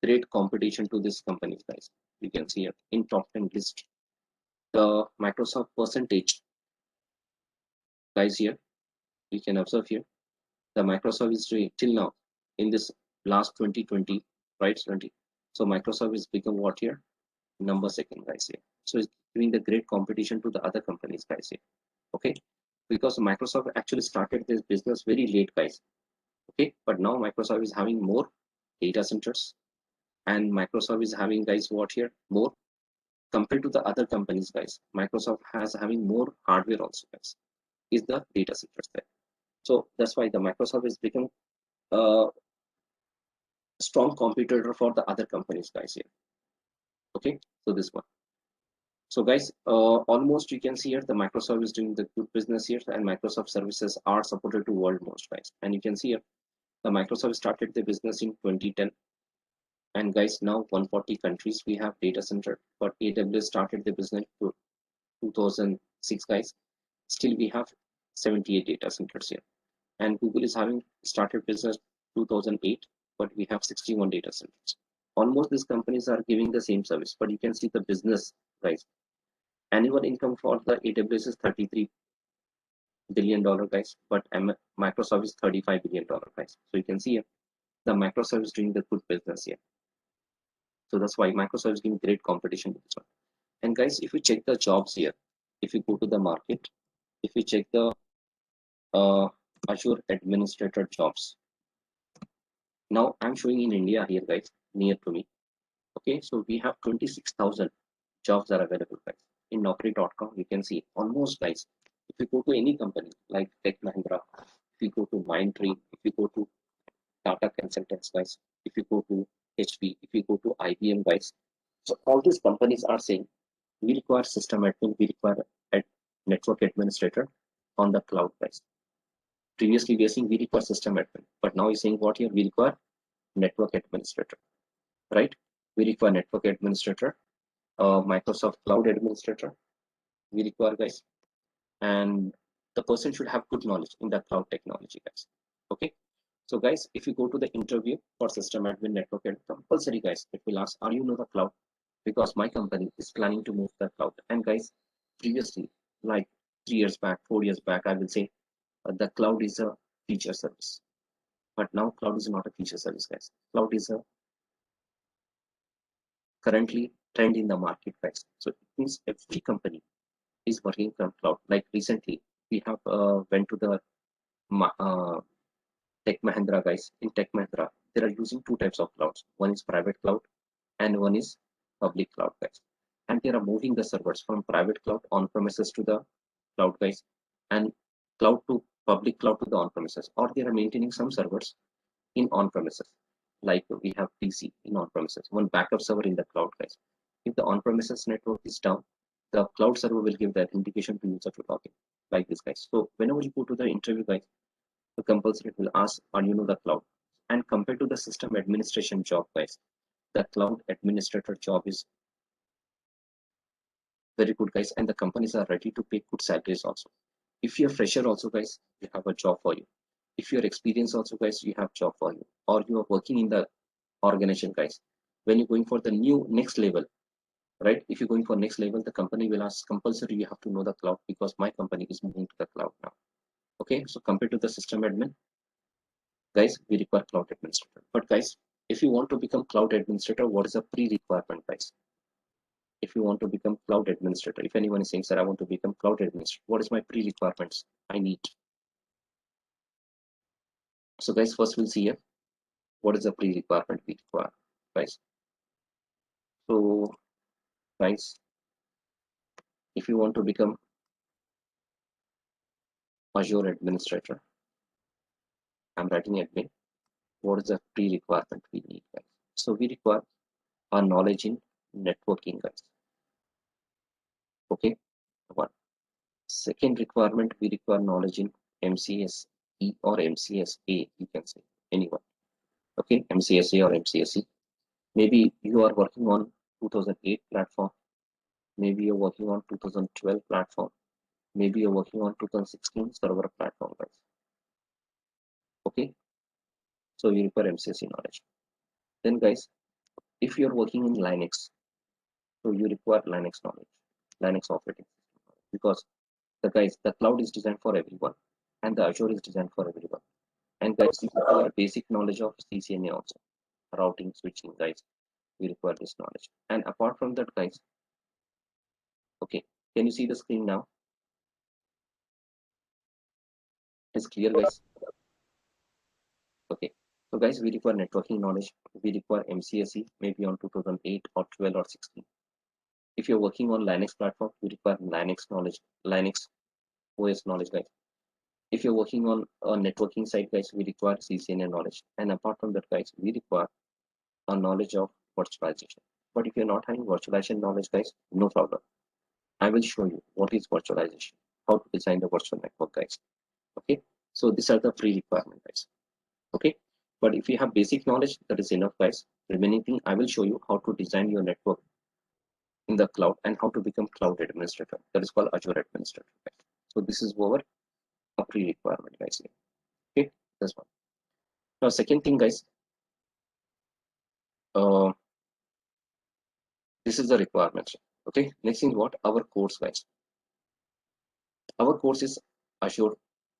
great competition to this companies, guys. You can see here in top 10 list the Microsoft percentage, guys. Here you can observe here the Microsoft is doing till now in this last 2020, right? 20. So Microsoft is become what here? Number second, guys. Here. So it's giving the great competition to the other companies, guys. Here. Okay, because Microsoft actually started this business very late, guys. Okay, but now Microsoft is having more data centers, and Microsoft is having, guys, what here? More compared to the other companies, guys. Microsoft has having more hardware also, guys. Is the data centers there? So that's why the Microsoft is become a strong competitor for the other companies, guys. Here. Okay, so this one. So guys, almost you can see here the Microsoft is doing the good business here, and Microsoft services are supported to world most, guys. And you can see here the Microsoft started the business in 2010, and guys, now 140 countries we have data center. But AWS started the business to 2006, guys. Still we have 78 data centers here, and Google is having started business 2008, but we have 61 data centers. Almost these companies are giving the same service, but you can see the business, guys. Annual income for the AWS is $33 billion, guys, but Microsoft is $35 billion, guys. So you can see here, the Microsoft is doing the good business here. So that's why Microsoft is giving great competition to this one. And guys, if you check the jobs here, if you go to the market, if you check the Azure administrator jobs, now I'm showing in India here, guys, near to me. Okay, so we have 26,000 jobs are available, guys. In Naukri.com, you can see almost, guys. If you go to any company like Tech Mahindra, if you go to Mindtree, if you go to Tata Consultants, guys, if you go to HP, if you go to IBM, guys, so all these companies are saying we require system admin, we require a network administrator on the cloud, guys. Previously, we are saying we require system admin, but now you're saying what here? We require network administrator, right? We require network administrator, Microsoft Cloud administrator, we require, guys, and the person should have good knowledge in the cloud technology, guys. Okay, so guys, if you go to the interview for system admin network and compulsory, guys, it will ask, are you know the cloud? Because my company is planning to move the cloud. And guys, previously, like 3 years back, 4 years back, I will say the cloud is a feature service, but now cloud is not a feature service, guys. Cloud is a currently trend in the market, guys. So it means every company is working on cloud. Like recently, we have went to the Tech Mahindra, guys. In Tech Mahindra, they are using two types of clouds. One is private cloud and one is public cloud, guys. And they are moving the servers from private cloud on premises to the cloud, guys, and cloud to public cloud to the on premises, or they are maintaining some servers in on premises. Like we have PC in on premises, one backup server in the cloud, guys. If the on premises network is down, the cloud server will give that indication to user to log in, like this, guys. So whenever you go to the interview, guys, the compulsory will ask, and you know the cloud. And compared to the system administration job, guys, the cloud administrator job is very good, guys, and the companies are ready to pay good salaries also. If you're fresher also, guys, you have a job for you. If you're experienced also, guys, you have job for you. Or you are working in the organization, guys. When you're going for the new next level, right? If you're going for next level, the company will ask compulsory you have to know the cloud because my company is moving to the cloud now. Okay, so compared to the system admin, guys, we require cloud administrator. But guys, if you want to become cloud administrator, what is a pre-requirement, guys? If you want to become cloud administrator, if anyone is saying, sir, I want to become cloud administrator, what is my pre-requirements I need? So guys, first we'll see here, what is the pre-requirement we require, guys? So guys, if you want to become Azure administrator, I'm writing admin, what is the pre-requirement we need, guys? So we require our knowledge in networking, guys. Okay, one. Second requirement, we require knowledge in MCSE or MCSA, you can say, anyone. Okay, MCSA or MCSE. Maybe you are working on 2008 platform. Maybe you're working on 2012 platform. Maybe you're working on 2016 server platform, guys. Okay, so you require MCSE knowledge. Then, guys, if you're working in Linux, so you require Linux knowledge, Linux operating system, because the cloud is designed for everyone, and the Azure is designed for everyone. And guys, you require basic knowledge of CCNA also, routing, switching, guys. We require this knowledge. And apart from that, guys, okay, can you see the screen now? It's clear, guys. Okay, so guys, we require networking knowledge. We require MCSE, maybe on 2008 or 12 or 16. If you're working on Linux platform, we require Linux knowledge, Linux OS knowledge, guys. If you're working on a networking side, guys, we require CCNA knowledge. And apart from that, guys, we require a knowledge of virtualization. But if you're not having virtualization knowledge, guys, no problem. I will show you what is virtualization, how to design the virtual network, guys. Okay, so these are the pre-requirement, guys. Okay, but if you have basic knowledge, that is enough, guys. Remaining thing, I will show you how to design your network in the cloud and how to become cloud administrator. That is called Azure administrator, guys. So this is our a pre-requirement, guys. Okay, this one. Now, second thing, guys, uh, this is the requirements. Okay, next thing what our course guys. Our course is Azure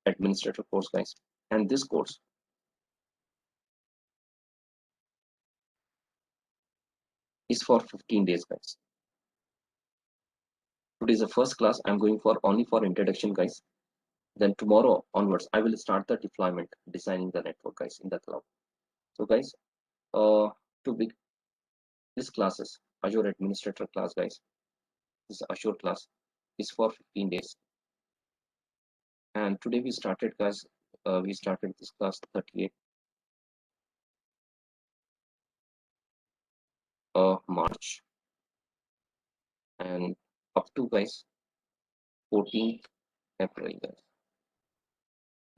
Administrator course guys, and this course is for 15 days guys. Today is the first class. I'm going for only for introduction guys. Then tomorrow onwards I will start the deployment, designing the network guys in the cloud. So guys, to big this classes Azure Administrator class guys, this Azure class is for 15 days. And today we started guys, we started this class 38 March, and up to guys 14th April guys.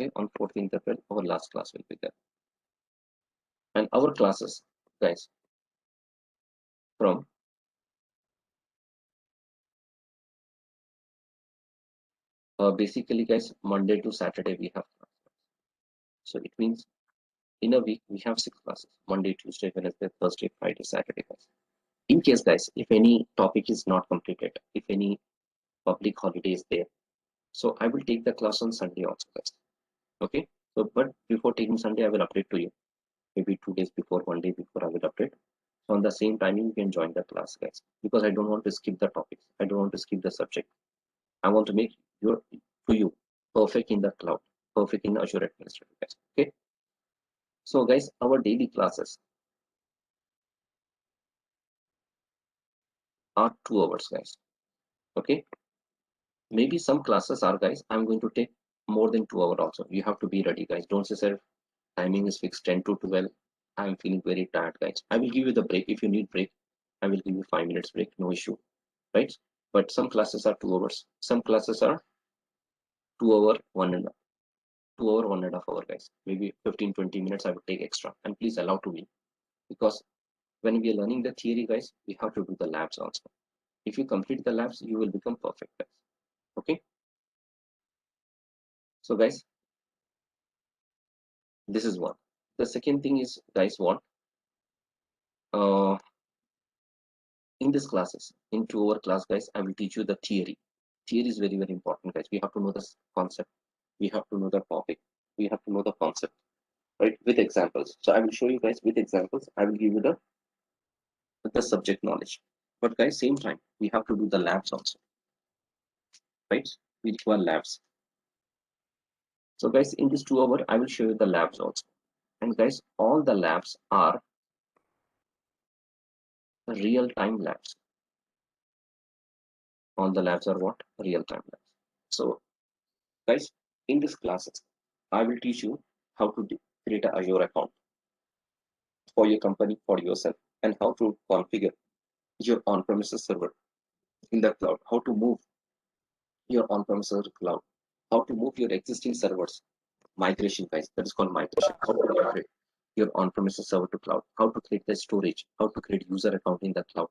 Okay, on 14th April our last class will be there. And our classes guys from basically guys Monday to Saturday we have class. So it means in a week we have 6 classes: Monday, Tuesday, Wednesday, Thursday, Friday, Saturday guys. In case guys, if any topic is not completed, if any public holiday is there, so I will take the class on Sunday also guys. Okay, so but before taking Sunday I will update to you, maybe 2 days before, one day before I will update. So on the same timing you can join the class guys, because I don't want to skip the topics, I don't want to skip the subject. I want to make you perfect in the cloud, perfect in Azure Administrator guys. Okay, so guys, our daily classes are 2 hours guys. Okay, maybe some classes are guys I'm going to take more than 2 hours also. You have to be ready guys. Don't say sir timing is fixed 10 to 12, I'm feeling very tired guys. I will give you the break. If you need break, I will give you 5 minutes break, no issue, right? But some classes are 2 hours, some classes are 2 hour 1.5 hour guys. Maybe 15-20 minutes I will take extra, and please allow to me, because when we are learning the theory guys, we have to do the labs also. If you complete the labs you will become perfect guys. Okay, so guys, this is one. The second thing is guys what, uh, in this classes, in 2 hour class guys, I will teach you the theory. Theory is very important guys. We have to know the concept, we have to know the topic, we have to know the concept, right, with examples. So I will show you guys with examples. I will give you the subject knowledge, but guys same time we have to do the labs also, right? We require labs. So guys, in this 2 hour I will show you the labs also. And guys, all the labs are real-time labs. All the labs are what? Real-time labs. So guys, in this classes I will teach you how to create an Azure account for your company, for yourself, and how to configure your on-premises server in the cloud, how to move your on-premises cloud, how to move your existing servers, migration guys, that is called migration, how to migrate your on-premises server to cloud, how to create the storage, how to create user account in the cloud,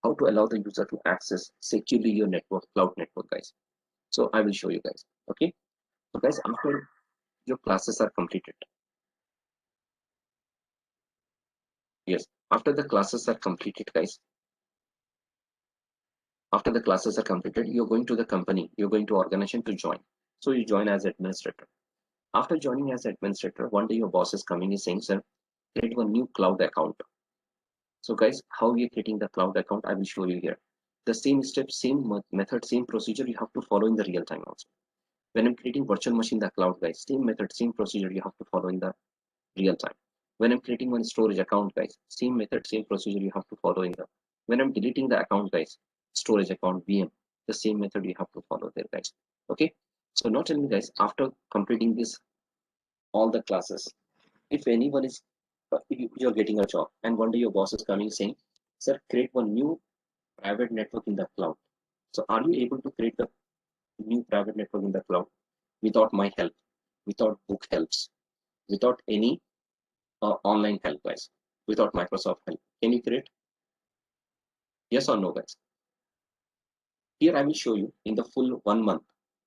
how to allow the user to access securely your network, cloud network guys. So I will show you guys. Okay, so guys, after your classes are completed, yes, after the classes are completed guys, after the classes are completed, you're going to the company, you're going to organization to join. So you join as administrator. After joining as administrator, one day your boss is coming, is saying, sir, create one new cloud account. So guys, how we are creating the cloud account, I will show you here. The same step, same method, same procedure you have to follow in the real time also. When I'm creating virtual machine in the cloud guys, same method, same procedure you have to follow in the real time. When I'm creating one storage account guys, same method, same procedure you have to follow in the, when I'm deleting the account guys, storage account VM, the same method you have to follow there guys. Okay, so now tell me guys, after completing this all the classes, if anyone is you're getting a job and one day your boss is coming saying, sir, create one new private network in the cloud. So are you able to create the new private network in the cloud without my help, without book helps, without any online help guys, without Microsoft help? Can you create? Yes or no guys? Here I will show you in the full 1 month,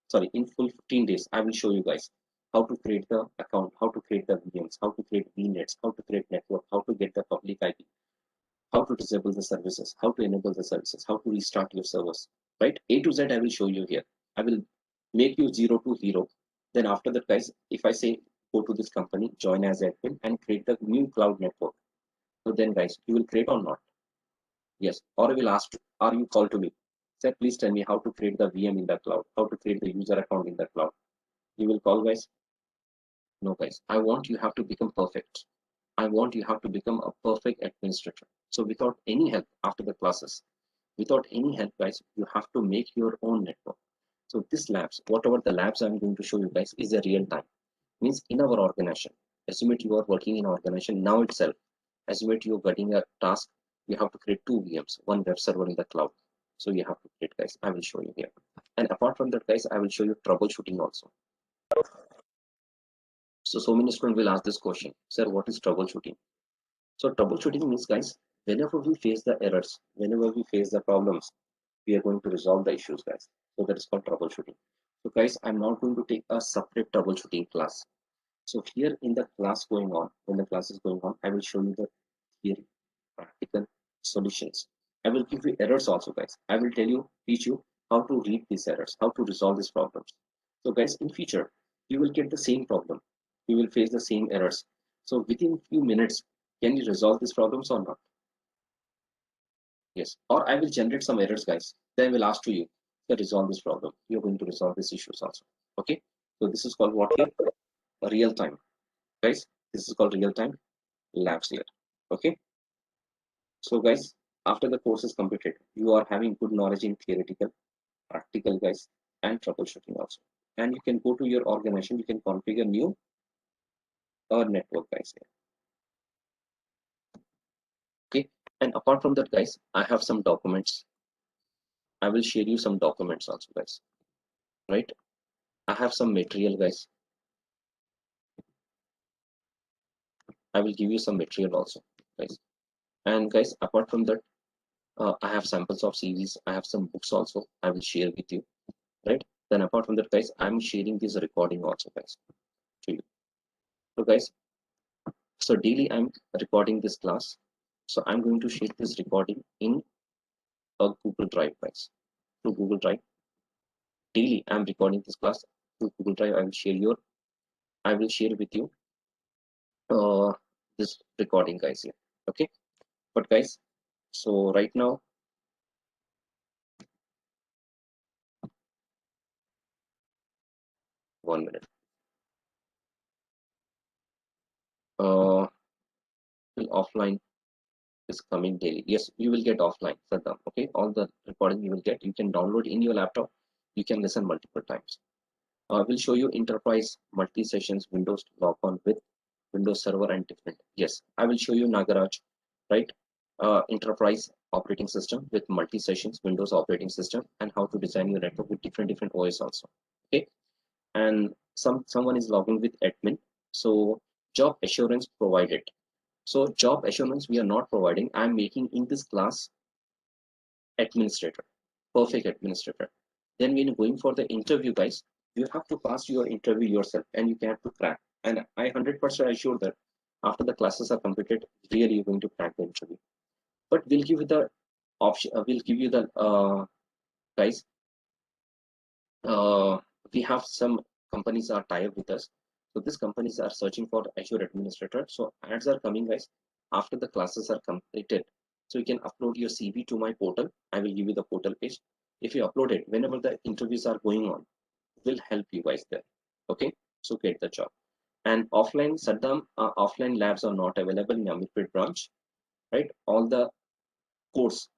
sorry, in full 15 days, I will show you guys how to create the account, how to create the VMs, how to create VNets, how to create network, how to get the public IP, how to disable the services, how to enable the services, how to restart your servers, right? A to Z I will show you here. I will make you 0 to hero. Then after that, guys, if I say go to this company, join as admin and create the new cloud network. So then guys, you will create or not? Yes. Or I will ask, are you called to me? Sir, please tell me how to create the VM in the cloud, how to create the user account in the cloud. You will call, guys? No, guys. I want you have to become perfect. I want you have to become a perfect administrator. So without any help after the classes, without any help, guys, you have to make your own network. So this labs, whatever the labs I'm going to show you guys is a real time. Means in our organization, assume you are working in organization now itself. Assume you're getting a task, you have to create two VMs, one web server in the cloud. So you have to create, guys. I will show you here. And apart from that, guys, I will show you troubleshooting also. So many students will ask this question, sir, what is troubleshooting? So troubleshooting means, guys, whenever we face the errors, whenever we face the problems, we are going to resolve the issues, guys. So that is called troubleshooting. So guys, I'm not going to take a separate troubleshooting class. So here in the class going on, when the class is going on, I will show you the theory, practical solutions. I will give you errors also, guys. I will teach you how to read these errors, how to resolve these problems. So guys, in future, you will get the same problem. You will face the same errors. So within few minutes, can you resolve these problems or not? Yes. Or I will generate some errors, guys. Then I will ask to you to resolve this problem. You're going to resolve these issues also. Okay. So this is called what here? Real time. Guys, this is called real time labs here. Okay. So guys, after the course is completed, you are having good knowledge in theoretical, practical, guys, and troubleshooting also. And you can go to your organization, you can configure new network, guys. Here. Okay. And apart from that, guys, I have some documents. I will share you some documents also, guys. Right? I have some material, guys. I will give you some material also, guys. And guys, apart from that, I have samples of CVs. I have some books also. I will share with you, right? Then apart from that, guys, I'm sharing this recording also, guys, to you. So guys, so daily I'm recording this class. So I'm going to share this recording in a Google Drive, guys. To Google Drive. Daily I'm recording this class to Google Drive. I will share with you uh, this recording, guys, here. Okay. But guys, so right now, 1 minute. Uh, Offline is coming daily. Yes, you will get offline, Saddam. Okay, all the recording you will get, you can download in your laptop. You can listen multiple times. We'll show you enterprise multi-sessions, Windows log on with Windows Server and different. Yes, I will show you Nagaraj, right? Enterprise operating system with multi-sessions, Windows operating system, and how to design your network with different OS also. Okay, and someone is logging with admin. So job assurance provided. So job assurance we are not providing. I'm making in this class administrator, perfect administrator. Then when going for the interview, guys, you have to pass your interview yourself and you have to crack. And I 100% assure that after the classes are completed, really you're going to crack the interview. But we'll give you the option, we'll give you the guys, uh, we have some companies are tied up with us. So these companies are searching for Azure administrator. So ads are coming, guys, after the classes are completed. So you can upload your CV to my portal. I will give you the portal page. If you upload it, whenever the interviews are going on, will help you guys there. Okay, so get the job. And offline, Saddam, offline labs are not available in Amirpet branch, right? All the course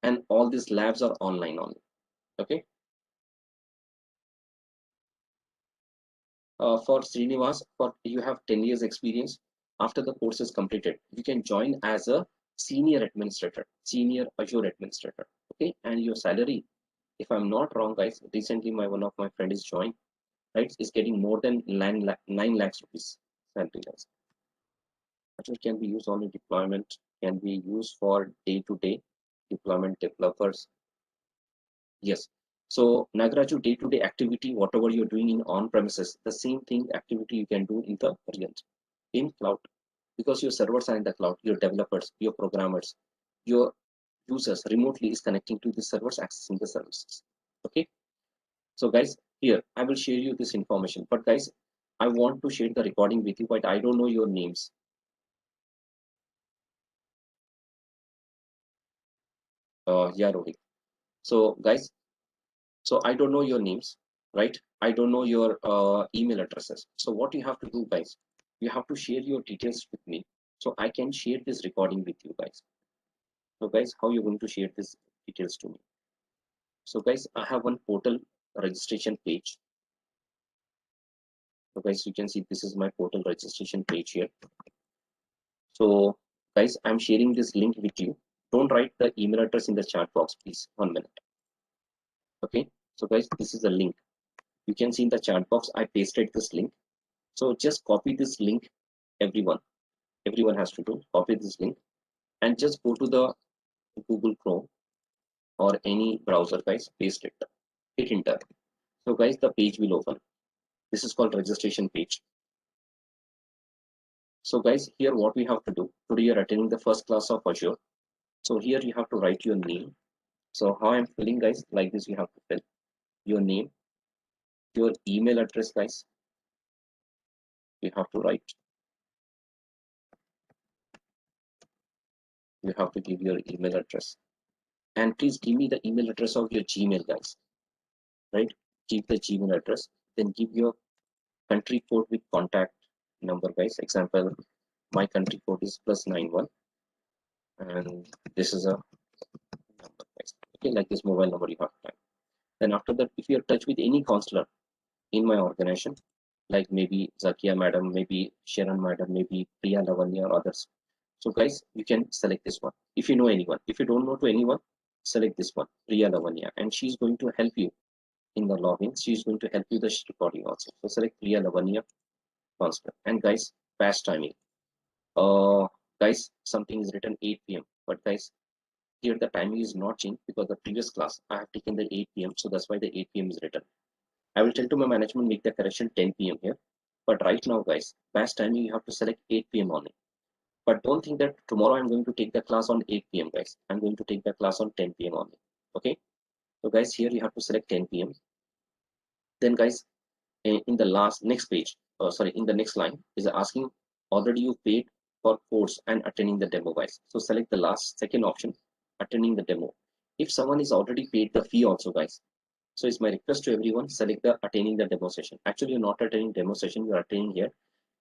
and all these labs are online only. Okay. For Srinivas, for you have 10 years experience. After the course is completed, you can join as a senior administrator, senior Azure administrator. Okay, and your salary, if I'm not wrong, guys, recently one of my friend is joined, right? Is getting more than 9 lakhs rupees salary, guys. Azure can be used on a deployment, can be used for day-to-day deployment developers. Yes. So Nagaraju day-to-day activity, whatever you're doing in on-premises, the same thing activity you can do in the real in cloud, because your servers are in the cloud, your developers, your programmers, your users remotely is connecting to the servers accessing the services. Okay, so guys, here I will share you this information, but guys, I want to share the recording with you, but I don't know your names. Yeah, Rohit. So guys, so I don't know your names, right? I don't know your email addresses. So what you have to do, guys, you have to share your details with me so I can share this recording with you guys. So guys, how you're going to share these details to me? So guys, I have one portal registration page. So guys, you can see this is my portal registration page here. So guys, I'm sharing this link with you. Don't write the email address in the chat box, please. 1 minute. Okay. So guys, this is a link. You can see in the chat box, I pasted this link. So just copy this link, everyone. Everyone has to do copy this link and just go to the Google Chrome or any browser, guys. Paste it. Hit enter. So guys, the page will open. This is called registration page. So guys, here what we have to do, today you're attending the first class of Azure. So here you have to write your name. So how I'm filling, guys, like this, you have to fill your name, your email address, guys. You have to write, you have to give your email address. And please give me the email address of your Gmail, guys, right? Give the Gmail address, then give your country code with contact number, guys. Example, my country code is +91, and this is a number, guys. Okay, like this mobile number you have to type. Then after that, if you're in touch with any counselor in my organization, like maybe Zakia madam, maybe Sharon madam, maybe Priya Lavanya or others. So guys, you can select this one. If you know anyone, if you don't know to anyone, select this one, Priya Lavanya, and she's going to help you in the login. She's going to help you the recording also. So select Priya Lavanya counselor. And guys, batch timing. Uh, guys, something is written 8 p.m. But guys, here the timing is not changed because the previous class I have taken the 8 p.m. So that's why the 8 p.m. is written. I will tell to my management make the correction 10 p.m. here. But right now, guys, batch timing you have to select 8 p.m. only. But don't think that tomorrow I'm going to take the class on 8 p.m. guys. I'm going to take the class on 10 p.m. only. Okay. So guys, here you have to select 10 p.m. Then guys, in the last next page, sorry, in the next line is asking already you paid for course and attending the demo, guys. So select the last second option, attending the demo. If someone is already paid the fee also, guys, so it's my request to everyone, select the attending the demo session. Actually, you're not attending demo session, you're attending here.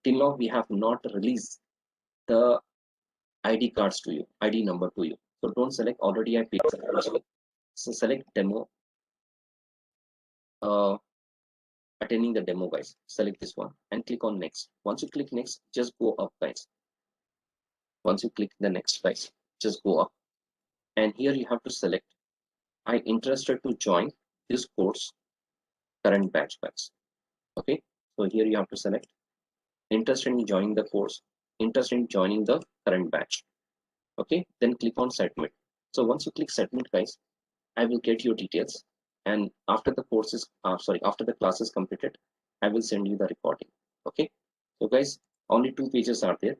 Till now, we have not released the ID cards to you, ID number to you. So don't select already I paid. So select demo, uh, attending the demo, guys. Select this one and click on next. Once you click next, just go up, guys. Once you click the next, guys, just go up. And here you have to select, I interested to join this course current batch, guys. Okay. So here you have to select interested in joining the course, interested in joining the current batch. Okay, then click on submit. So once you click submit, guys, I will get your details, and after the course is after the class is completed, I will send you the recording. Okay, so guys, only 2 pages are there.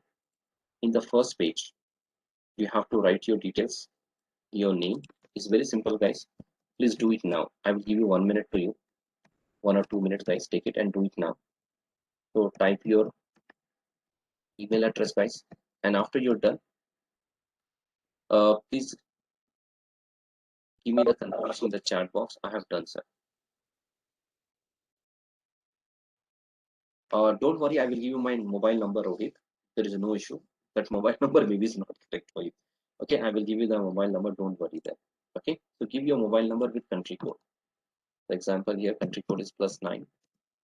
In the first page, you have to write your details, your name. It's very simple, guys. Please do it now. I will give you 1 minute to you, 1 or 2 minutes, guys. Take it and do it now. So type your email address, guys, and after you're done, please give me the confirmation in the chat box. I have done, sir. Don't worry, I will give you my mobile number, Rohit. There is no issue. That mobile number maybe is not correct for you. Okay, I will give you the mobile number. Don't worry there. Okay, so give your mobile number with country code. For example, here country code is +9.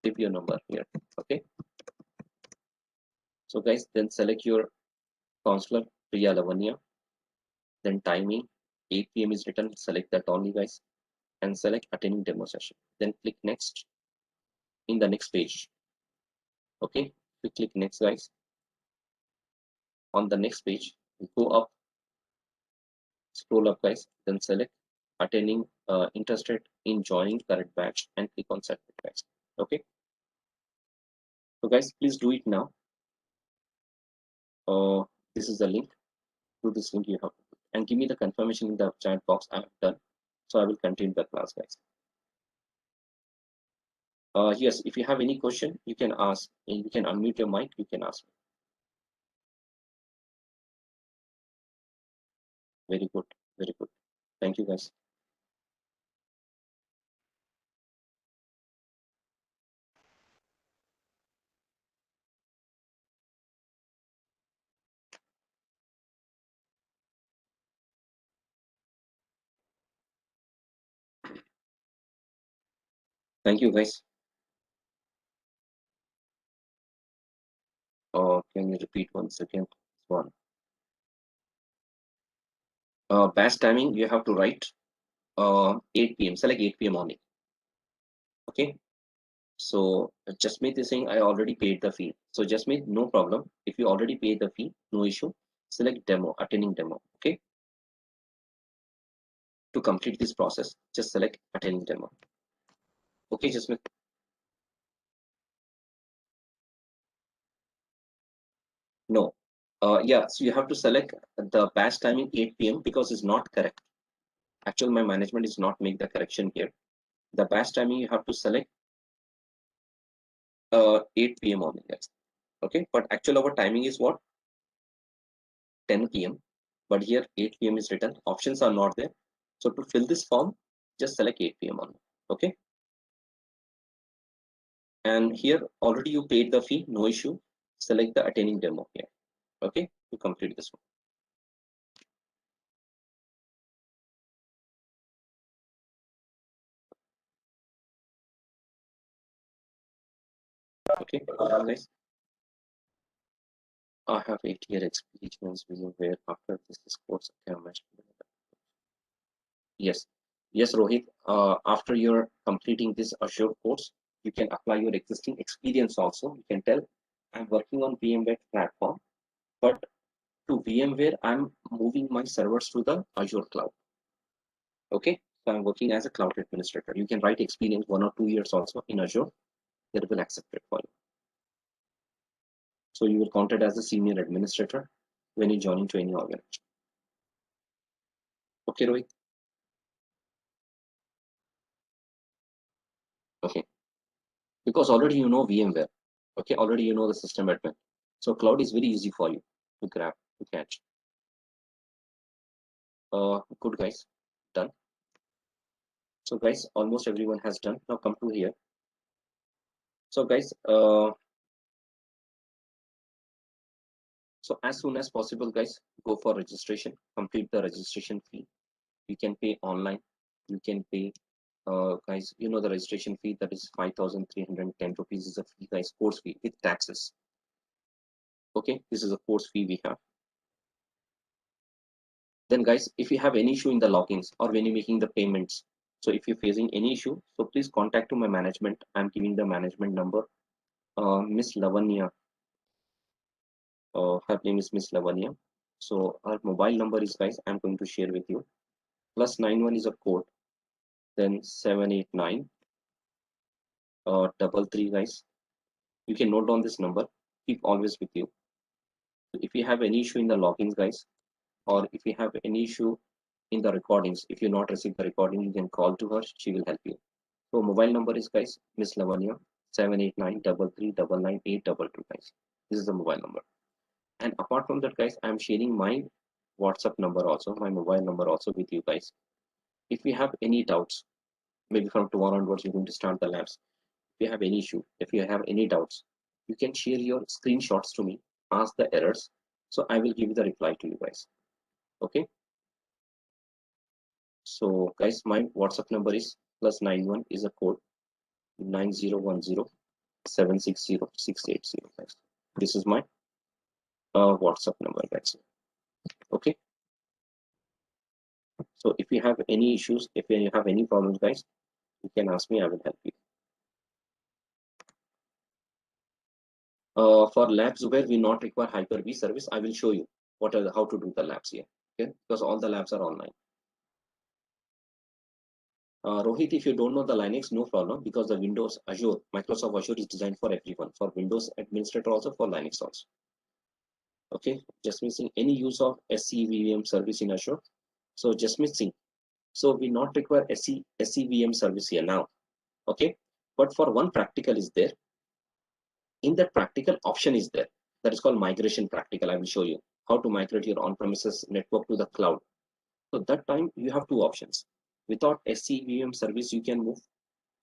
Give your number here. Okay. So guys, then select your counselor Priya Lavanya. Then timing 8 p.m. is written. Select that only, guys, and select attending demo session. Then click next in the next page. Okay, you click next, guys. On the next page, you go up, scroll up, guys, then select attending, interested in joining current batch, and click on submit, guys. Okay, so guys, please do it now. This is the link. To this link you have to and give me the confirmation in the chat box. I have done. So I will continue the class, guys. Yes, if you have any question, you can ask. You can unmute your mic. You can ask me. Very good. Very good. Thank you, guys. Thank you, guys. Can you repeat once again? One. Batch timing, you have to write 8 p.m. Select 8 p.m. only. Okay. So Jasmeet is saying I already paid the fee. So Jasmeet, no problem. If you already paid the fee, no issue. Select demo, attending demo. Okay. To complete this process, just select attending demo. Okay, Jasmeet. No. Yeah, so you have to select the batch timing 8 p.m. because it's not correct. Actually, my management is not make the correction here. The batch timing you have to select 8 p.m. only, guys. Okay, but actual our timing is what? 10 p.m. But here 8 p.m. is written. Options are not there. So to fill this form, just select 8 p.m. only. Okay. And here already you paid the fee, no issue. Select the attending demo here. Okay, to complete this one. Okay, guys. I have 8-year experience where after this course I can manage. Yes, yes, Rohit. After you're completing this Azure course, you can apply your existing experience also. You can tell I'm working on VMware platform, but to VMware, I'm moving my servers to the Azure cloud. Okay, so I'm working as a cloud administrator. You can write experience 1 or 2 years also in Azure. That will accept it for you. So you will count it as a senior administrator when you join into any organization. Okay, Rohit. Okay, because already you know VMware. Okay, already you know the system admin. So cloud is very easy for you to grab, to catch. Good, guys, done. So guys, almost everyone has done. Now come to here. So guys, so as soon as possible, guys, go for registration, complete the registration fee. You can pay online. You can pay, guys, you know the registration fee, that is 5,310 rupees is a fee, guys, course fee with taxes. Okay, this is a course fee we have. Then guys, if you have any issue in the logins or when you're making the payments, so if you're facing any issue, so please contact to my management. I'm giving the management number. Miss Lavanya, her name is Miss Lavanya. So her mobile number is, guys, I'm going to share with you. +91 is a code, then 789 33, guys. You can note down this number. Keep always with you. If you have any issue in the logins, guys, or if you have any issue in the recordings, if you not receive the recording, you can call to her. She will help you. So mobile number is, guys, Miss Lavanya, 789 33 99 822, guys. This is the mobile number. And apart from that, guys, I'm sharing my WhatsApp number also, my mobile number also with you guys. If you have any doubts, maybe from tomorrow onwards, you're going to start the labs. If you have any issue, if you have any doubts, you can share your screenshots to me, ask the errors. So I will give you the reply to you guys. Okay. So guys, my WhatsApp number is +91 is a code 9010 760 680, guys. This is my WhatsApp number, guys. Okay. So if you have any issues, if you have any problems, guys, you can ask me. I will help you. For labs where we not require Hyper-V service, I will show you how to do the labs here. Okay, because all the labs are online. Rohit, if you don't know the Linux, no problem, because the Windows Azure, Microsoft Azure is designed for everyone, for Windows administrator also, for Linux also. Okay, just missing any use of SCVM service in Azure. So just missing. So we not require SCVM service here now. Okay, but for one practical is there. In that practical option is there. That is called migration practical. I will show you how to migrate your on-premises network to the cloud. So that time you have two options. Without SCVM service you can move,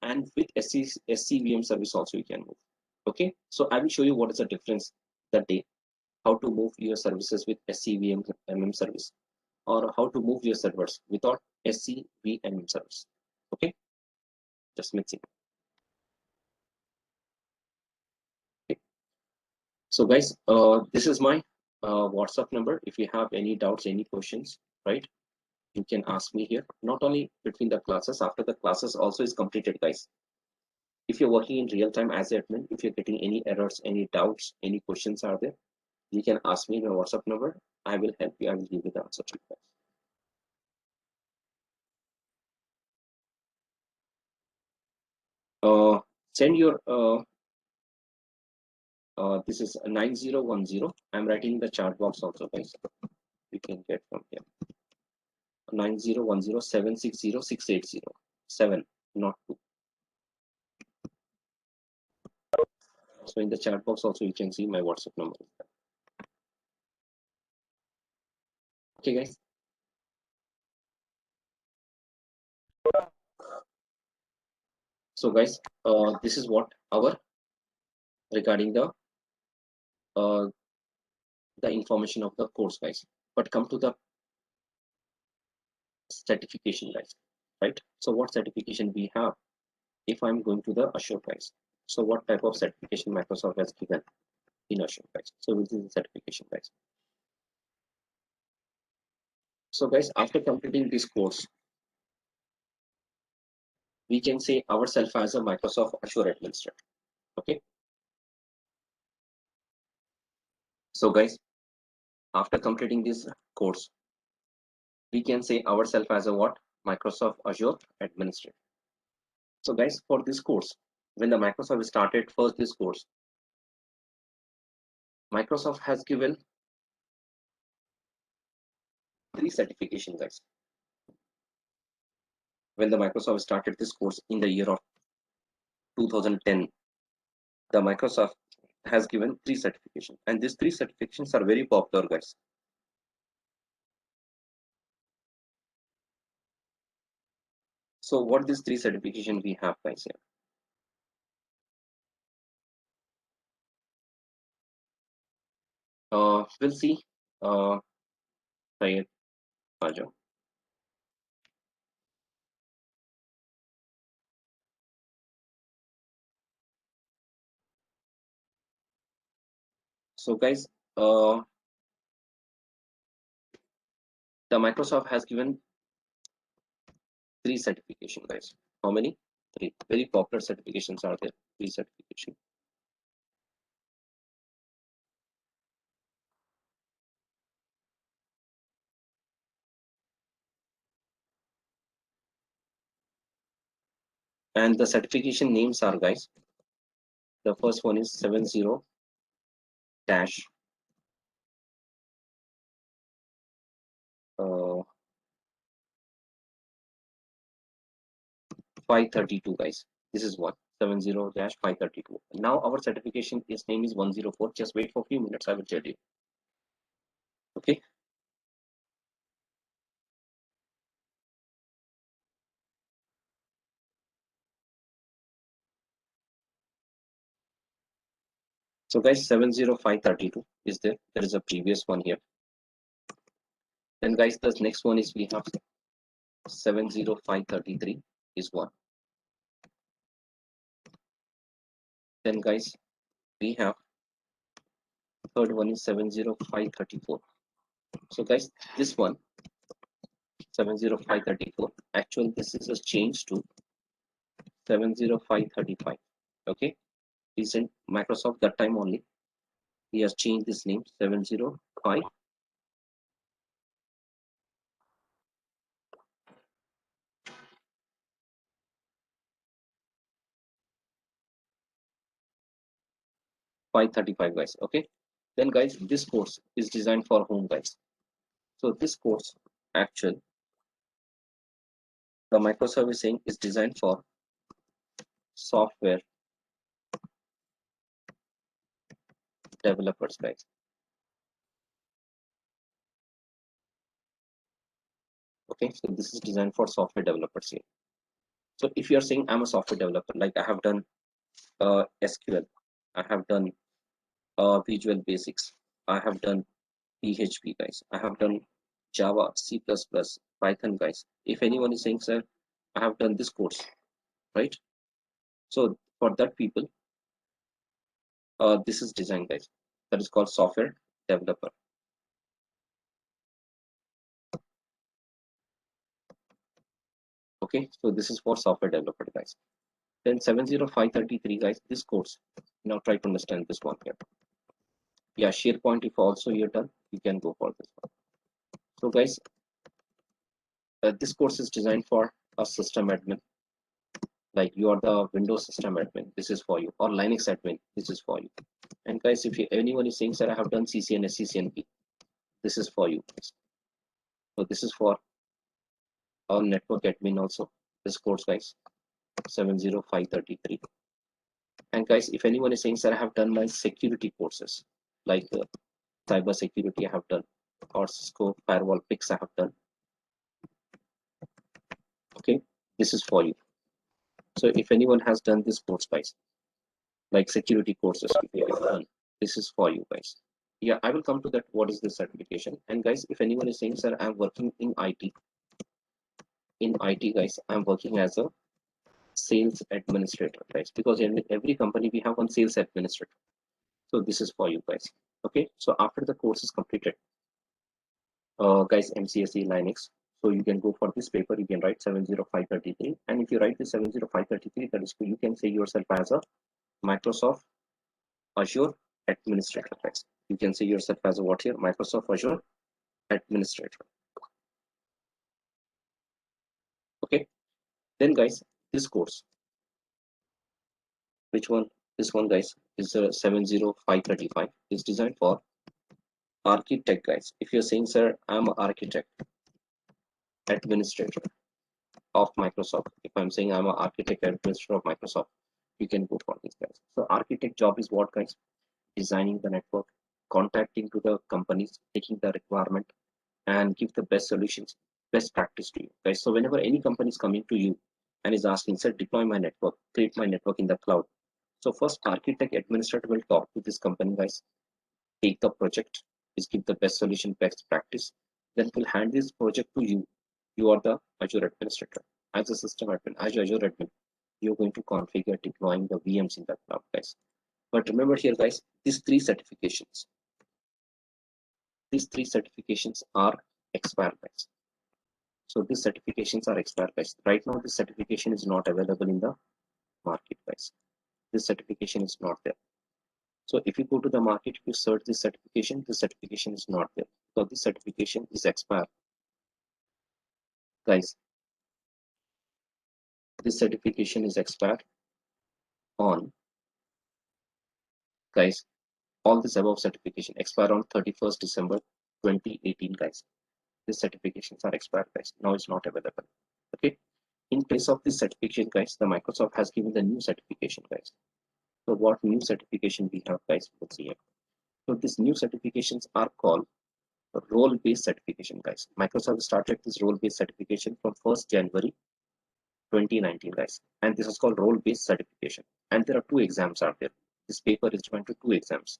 and with SCVM service also you can move. Okay, so I will show you what is the difference that day, how to move your services with SCVM service, or how to move your servers without SCVM service. Okay, just mixing. Okay. So guys, this is my WhatsApp number. If you have any doubts, any questions, right, you can ask me here. Not only between the classes, after the classes also is completed, guys. If you're working in real time as admin, if you're getting any errors, any doubts, any questions are there, you can ask me in my WhatsApp number. I will help you. I will give you the answer to you guys. Send your this is 9010. I'm writing in the chat box also, guys. You can get from here. 9010760680. 7, not 2. So in the chat box also you can see my WhatsApp number. Okay, guys. So guys, this is what our regarding uh, the information of the course, guys. But come to the certification, guys, right? So what certification we have? If I'm going to the Azure, guys, so what type of certification Microsoft has given in Azure, guys? So this is the certification, guys. So guys, after completing this course, we can say ourselves as a Microsoft Azure administrator. Okay. So guys, after completing this course, we can say ourselves as a what? Microsoft Azure administrator. So guys, for this course, when the Microsoft started first this course, Microsoft has given 3 certifications, guys. When the Microsoft started this course in the year of 2010, the Microsoft has given 3 certifications, and these 3 certifications are very popular, guys. So what these 3 certifications we have, guys, here? We'll see. Sayed Raja. So guys, the Microsoft has given 3 certification, guys. How many? 3. Very popular certifications are there. 3 certification. And the certification names are, guys. The first one is 70 dash 532, guys. This is what 70-532. Now our certification is name is 104. Just wait for a few minutes. I will tell you. Okay. So guys, 70532 is there. There is a previous one here. Then guys, the next one is we have 70533 is one. Then guys, we have third one is 70534. So guys, this one 70534. Actually, this is a change to 70535. Okay, recent Microsoft that time only he has changed this name 705. Five 35, guys. Okay, Then guys, this course is designed for whom guys? So this course actual, the microservicing is designed for software developers guys. Okay, so this is designed for software developers here. So if you are saying I'm a software developer, like I have done SQL, I have done Visual Basics, I have done PHP guys, I have done Java, C++, Python guys. If anyone is saying, sir, I have done this course, right? So for that people, this is design guys. That is called software developer. Okay, so this is for software developer guys. Then 70533 guys, this course. Now try to understand this one here. Yeah, SharePoint, if also you're done, you can go for this one. So guys, this course is designed for a system admin. Like you are the Windows system admin, this is for you, or Linux admin, this is for you. And guys, if anyone is saying, sir, I have done CCNA, CCNP, this is for you. So this is for our network admin also, this course guys, 70533. And guys, if anyone is saying, sir, I have done my security courses, like cyber security I have done, or Cisco firewall picks I have done. Okay, this is for you. So if anyone has done this course guys, like security courses, if you have done, this is for you guys. Yeah, I will come to that. What is this certification? And guys, if anyone is saying, sir, I'm working in IT guys, I'm working as a sales administrator guys, because in every company we have one sales administrator. So this is for you guys. Okay, so after the course is completed, guys, MCSE Linux, so you can go for this paper, you can write 70533, and if you write the 70533, that is, you can say yourself as a Microsoft Azure administrator guys. You can say yourself as a what here? Microsoft Azure administrator. Okay, then guys, this course, which one? This one guys is 70535, is designed for architect guys. If you're saying, sir, I'm an architect administrator of Microsoft, if I'm saying I'm an architect administrator of Microsoft, you can go for this guys. So architect job is what guys? Designing the network, contacting to the companies, taking the requirement, and give the best solutions, best practice to you guys. So whenever any company is coming to you and is asking, sir, deploy my network, create my network in the cloud. So first architect administrator will talk to this company guys, take the project, is give the best solution, best practice, then will hand this project to you. You are the Azure administrator. As a system admin, as Azure admin, you're going to configure deploying the VMs in the cloud guys. But remember here guys, these three certifications are expired guys. So these certifications are expired guys. Right now this certification is not available in the market guys. This certification is not there. So if you go to the market, if you search this certification is not there. So this certification is expired guys. This certification is expired on guys, all this above certification expired on 31st December 2018 guys. These certifications are expired guys. Now it's not available. Okay, in place of this certification guys, the Microsoft has given the new certification guys. So what new certification we have guys? Let's see here. So these new certifications are called role-based certification guys. Microsoft started this role-based certification from 1st January 2019 guys, and this is called role-based certification. And there are two exams out there. This paper is divided to two exams,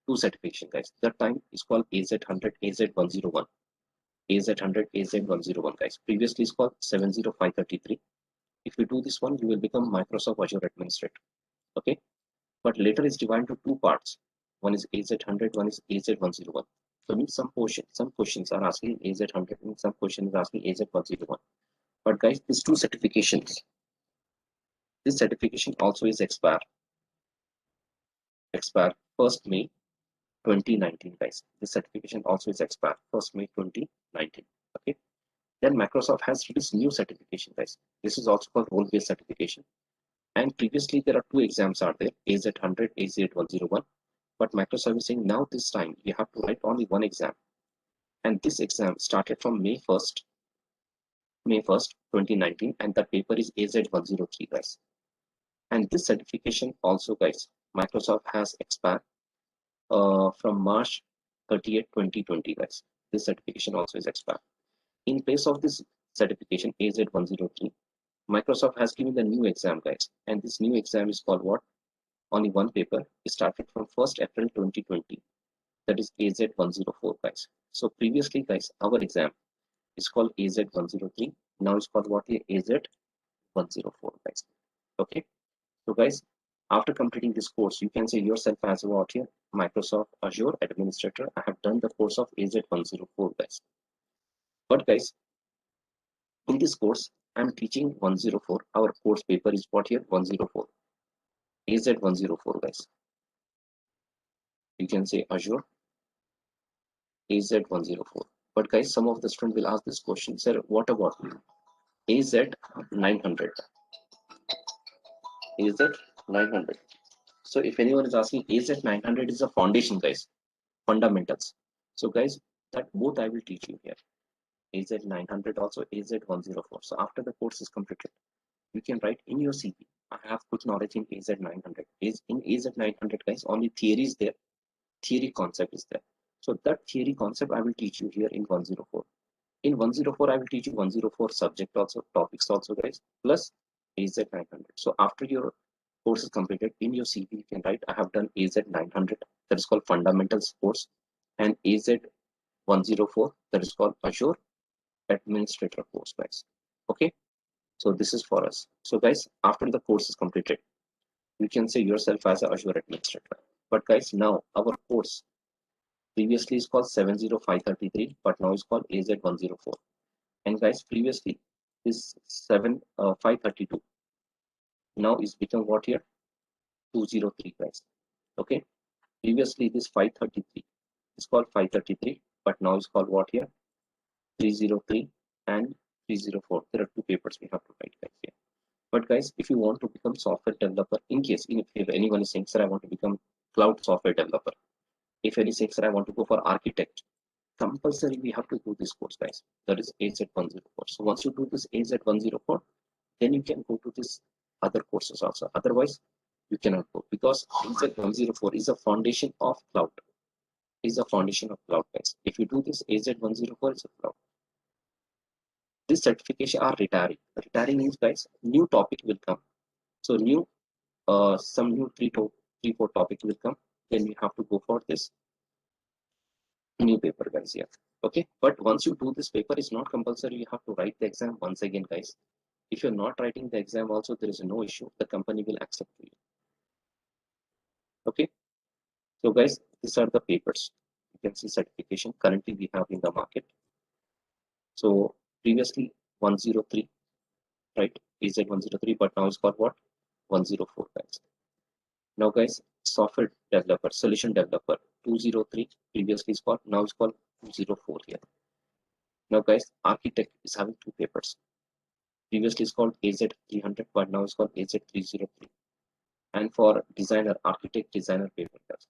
two certification guys. That time is called AZ100, AZ101, AZ100, AZ101 guys. Previously it's called 70533. If you do this one, you will become Microsoft Azure administrator. Okay, but later it's divided to two parts. One is AZ100, one is AZ101. So means some questions are asking AZ100 and some questions are asking AZ101. But guys, these two certifications, this certification also is expire 1st May 2019 guys. This certification also is expire 1st May 2019. Okay, then Microsoft has released new certification guys. This is also called role-based certification. And previously there are two exams are there, AZ100, AZ101. But microservicing, now this time you have to write only one exam, and this exam started from May 1st 2019, and the paper is AZ103, guys. And this certification also, guys, Microsoft has expired from March 30th 2020, guys. This certification also is expired. In place of this certification AZ103, Microsoft has given the new exam, guys, and this new exam is called what? Only one paper. It started from 1st April 2020. That is AZ104, guys. So previously, guys, our exam is called AZ103. Now it's called what? AZ104, guys. Okay. So, guys, after completing this course, you can say yourself as what here? Microsoft Azure Administrator. I have done the course of AZ104, guys. But, guys, in this course, I'm teaching 104. Our course paper is what here? 104. AZ104, guys. You can say Azure AZ104. But guys, some of the students will ask this question, sir, what about AZ900? AZ900. So if anyone is asking, AZ900 is a foundation, guys, fundamentals. So guys, that both I will teach you here. AZ900 also AZ104. So after the course is completed, you can write in your CV, I have good knowledge in AZ900. In AZ900, guys, only theory is there. Theory concept is there. So that theory concept I will teach you here in 104. In 104, I will teach you 104 subject also, topics also, guys, plus AZ900. So after your course is completed, in your CV, you can write, I have done AZ900, that is called fundamentals course, and AZ104, that is called Azure Administrator course, guys. Okay. So this is for us. So guys, after the course is completed, you can say yourself as an Azure Administrator. But guys, now our course previously is called 70533, but now it's called AZ104. And guys, previously this 532 now is become what here? 203, guys. Okay. Previously this 533 is called 533, but now it's called what here? 303 and 304. There are two papers we have to write, guys, here. But guys, if you want to become software developer, in case if anyone is saying, sir, I want to become cloud software developer. If any says, sir, I want to go for architect, compulsory we have to do this course, guys. That is AZ104. So once you do this AZ104, then you can go to this other courses also. Otherwise, you cannot go, because AZ104 is a foundation of cloud. Is a foundation of cloud, guys. If you do this AZ104, it's a cloud. This certification are retiring. Retiring means, guys, new topic will come. So new some new 3-4 topic will come. Then you have to go for this new paper, guys, here. Okay. But once you do this paper, it's not compulsory. You have to write the exam once again, guys. If you're not writing the exam also, there is no issue. The company will accept you. Okay. So guys, these are the papers. You can see certification currently we have in the market. So previously 103, right? AZ103, but now it's called what? 104, guys. Now guys, software developer, solution developer, 203, previously is called, now it's called 204 here. Now guys, architect is having two papers. Previously it's called AZ300, but now it's called AZ303. And for designer, architect designer paper, guys.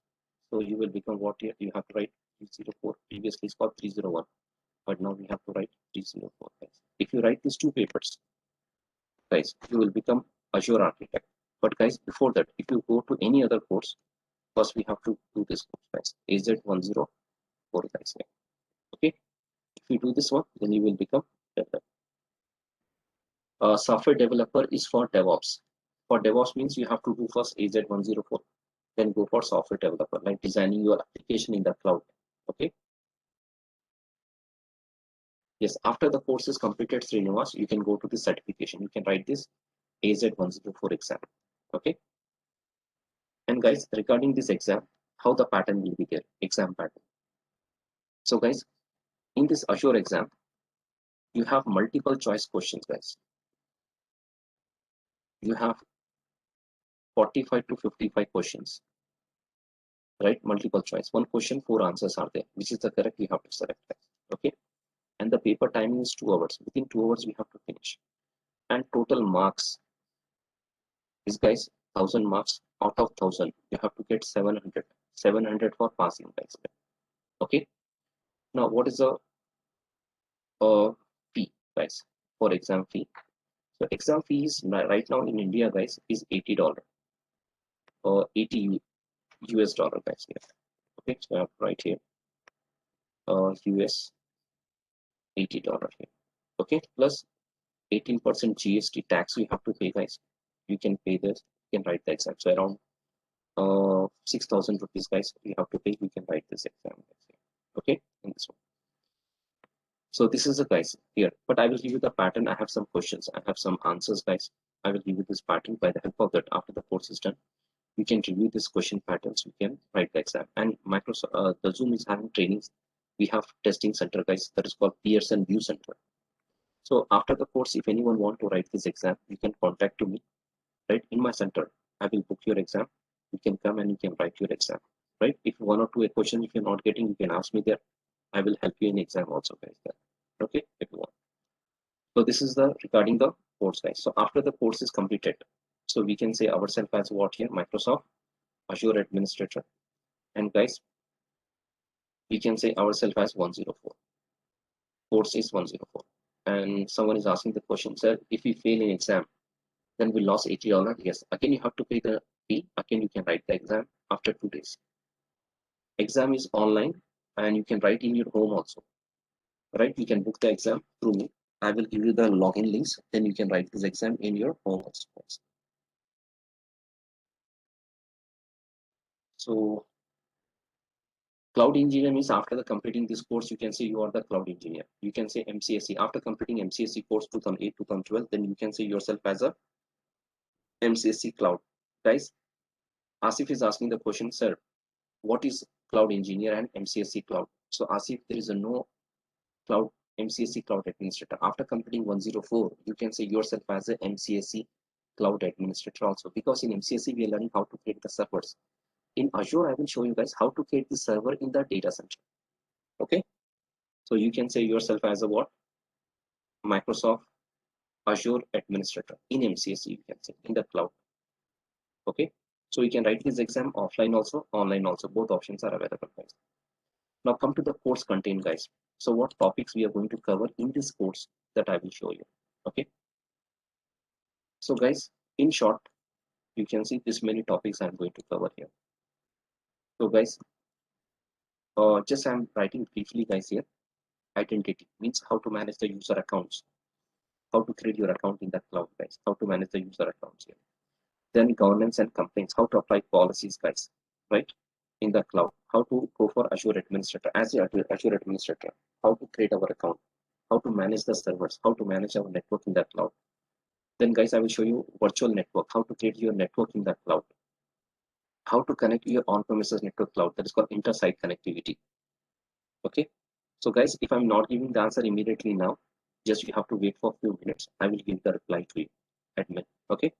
So you will become what here? You have to write 304. Previously it's called 301, but now we have to write 304, guys. If you write these two papers, guys, you will become Azure architect. But guys, before that, if you go to any other course, first we have to do this course, guys. AZ104, guys. Okay. If you do this one, then you will become developer. Software developer is for DevOps. For DevOps means you have to do first AZ104, then go for software developer, like designing your application in the cloud. Okay. Yes, after the course is completed, Srinivas, you can go to the certification. You can write this AZ104 exam. Okay. And guys, regarding this exam, how the pattern will be there, exam pattern. So guys, in this Azure exam, you have multiple choice questions, guys. You have 45 to 55 questions, right? Multiple choice. One question, 4 answers are there. Which is the correct? We have to select, guys. Okay. And the paper timing is 2 hours. Within 2 hours, we have to finish. And total marks is, guys, 1000 marks. Out of 1000, you have to get 700. 700 for passing guys. Okay, now what is the fee guys for exam fee? So exam fee is right now in India guys is $80 or 80 US dollar guys here. Okay, so I have right here US $80 here. Okay, plus 18% GST tax you have to pay guys. You can pay this, you can write the exam. So around 6,000 rupees guys you have to pay. You can write this exam guys here. Okay, in this one. So this is the guys here, but I will give you the pattern. I have some questions, I have some answers guys. I will give you this pattern. By the help of that, after the course is done, you can review this question patterns, you can write the exam. And Microsoft, the Zoom is having trainings. We have testing center guys, that is called Pearson View Center. So after the course, if anyone want to write this exam, you can contact to me right in my center. I will book your exam. You can come and you can write your exam, right? If one or two questions if you're not getting, you can ask me there. I will help you in exam also guys there. Okay, if you want. So this is the regarding the course guys. So after the course is completed, so we can say ourselves as what here, Microsoft Azure Administrator, and guys we can say ourselves as 104. Course is 104. And someone is asking the question, sir, if we fail in exam, then we lost $80. Yes, again you have to pay the fee. Again you can write the exam after 2 days. Exam is online and you can write in your home also, right? You can book the exam through me. I will give you the login links, then you can write this exam in your home also. So cloud engineer means after the completing this course, you can say you are the cloud engineer. You can say MCSE. After completing MCSE course 2008, 2012, then you can say yourself as a MCSE cloud. Guys, Asif is asking the question, sir, what is cloud engineer and MCSE cloud? So Asif, there is a no cloud MCSE cloud administrator. After completing 104, you can say yourself as a MCSE cloud administrator also, because in MCSE we are learning how to create the servers. In Azure, I will show you guys how to create the server in the data center. Okay, so you can say yourself as a what? Microsoft Azure administrator in MCSE, you can say in the cloud. Okay, so you can write this exam offline also, online also. Both options are available guys. Now come to the course content guys. So what topics we are going to cover in this course that I will show you. Okay, so guys, in short, you can see this many topics I'm going to cover here. So guys, just I'm writing briefly guys here. Identity means how to manage the user accounts, how to create your account in the cloud guys, how to manage the user accounts here. Then governance and complaints, how to apply policies guys, right, in the cloud. How to go for Azure administrator, as the Azure administrator, how to create our account, how to manage the servers, how to manage our network in the cloud. Then guys, I will show you virtual network, how to create your network in the cloud, how to connect your on-premises network cloud, that is called inter-site connectivity. Okay, so guys, if I'm not giving the answer immediately now, just you have to wait for a few minutes. I will give the reply to you, admin. Okay,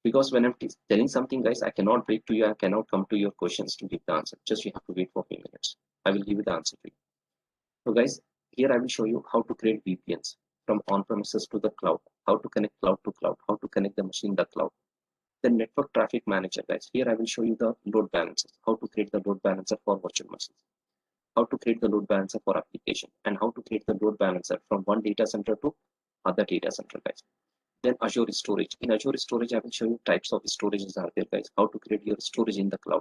because when I'm telling something guys, I cannot break to you, I cannot come to your questions to give the answer. Just you have to wait for a few minutes. I will give you the answer to you. So guys, here I will show you how to create VPNs from on-premises to the cloud, how to connect cloud to cloud, how to connect the machine to the cloud. The network traffic manager guys, here I will show you the load balancers, how to create the load balancer for virtual machines, how to create the load balancer for application, and how to create the load balancer from one data center to other data center guys. Then Azure storage. In Azure storage, I will show you types of storages are there guys, how to create your storage in the cloud.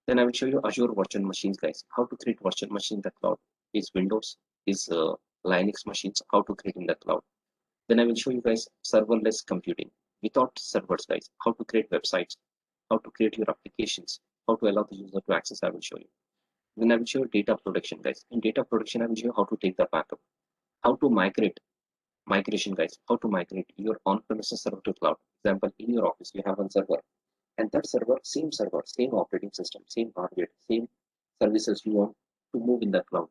Then I will show you Azure virtual machines guys, how to create virtual machine in the cloud. Is Windows, is Linux machines, how to create in the cloud. Then I will show you guys serverless computing without servers guys, how to create websites, how to create your applications, how to allow the user to access. I will show you. Then I will show you data protection guys. In data protection, I will show you how to take the backup, how to migration guys, how to migrate your on-premises server to cloud. Example, in your office you have one server, and that server, same operating system, same hardware, same services you want to move in the cloud.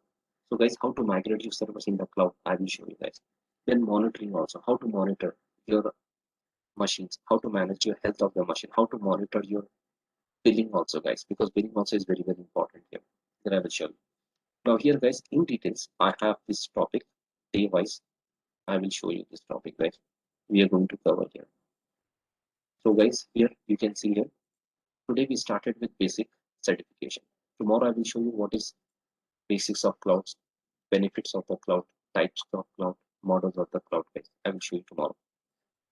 So guys, how to migrate your servers in the cloud, I will show you guys. Then monitoring also, how to monitor your machines, how to manage your health of the machine, how to monitor your billing also guys, because billing also is very important here. Then I will show you. Now here guys, in details, I have this topic day wise. I will show you this topic guys. We are going to cover here. So guys, here you can see here Today we started with basic certification. Tomorrow I will show you what is basics of clouds, benefits of the cloud, types of cloud, models of the cloud, guys. I will show you tomorrow.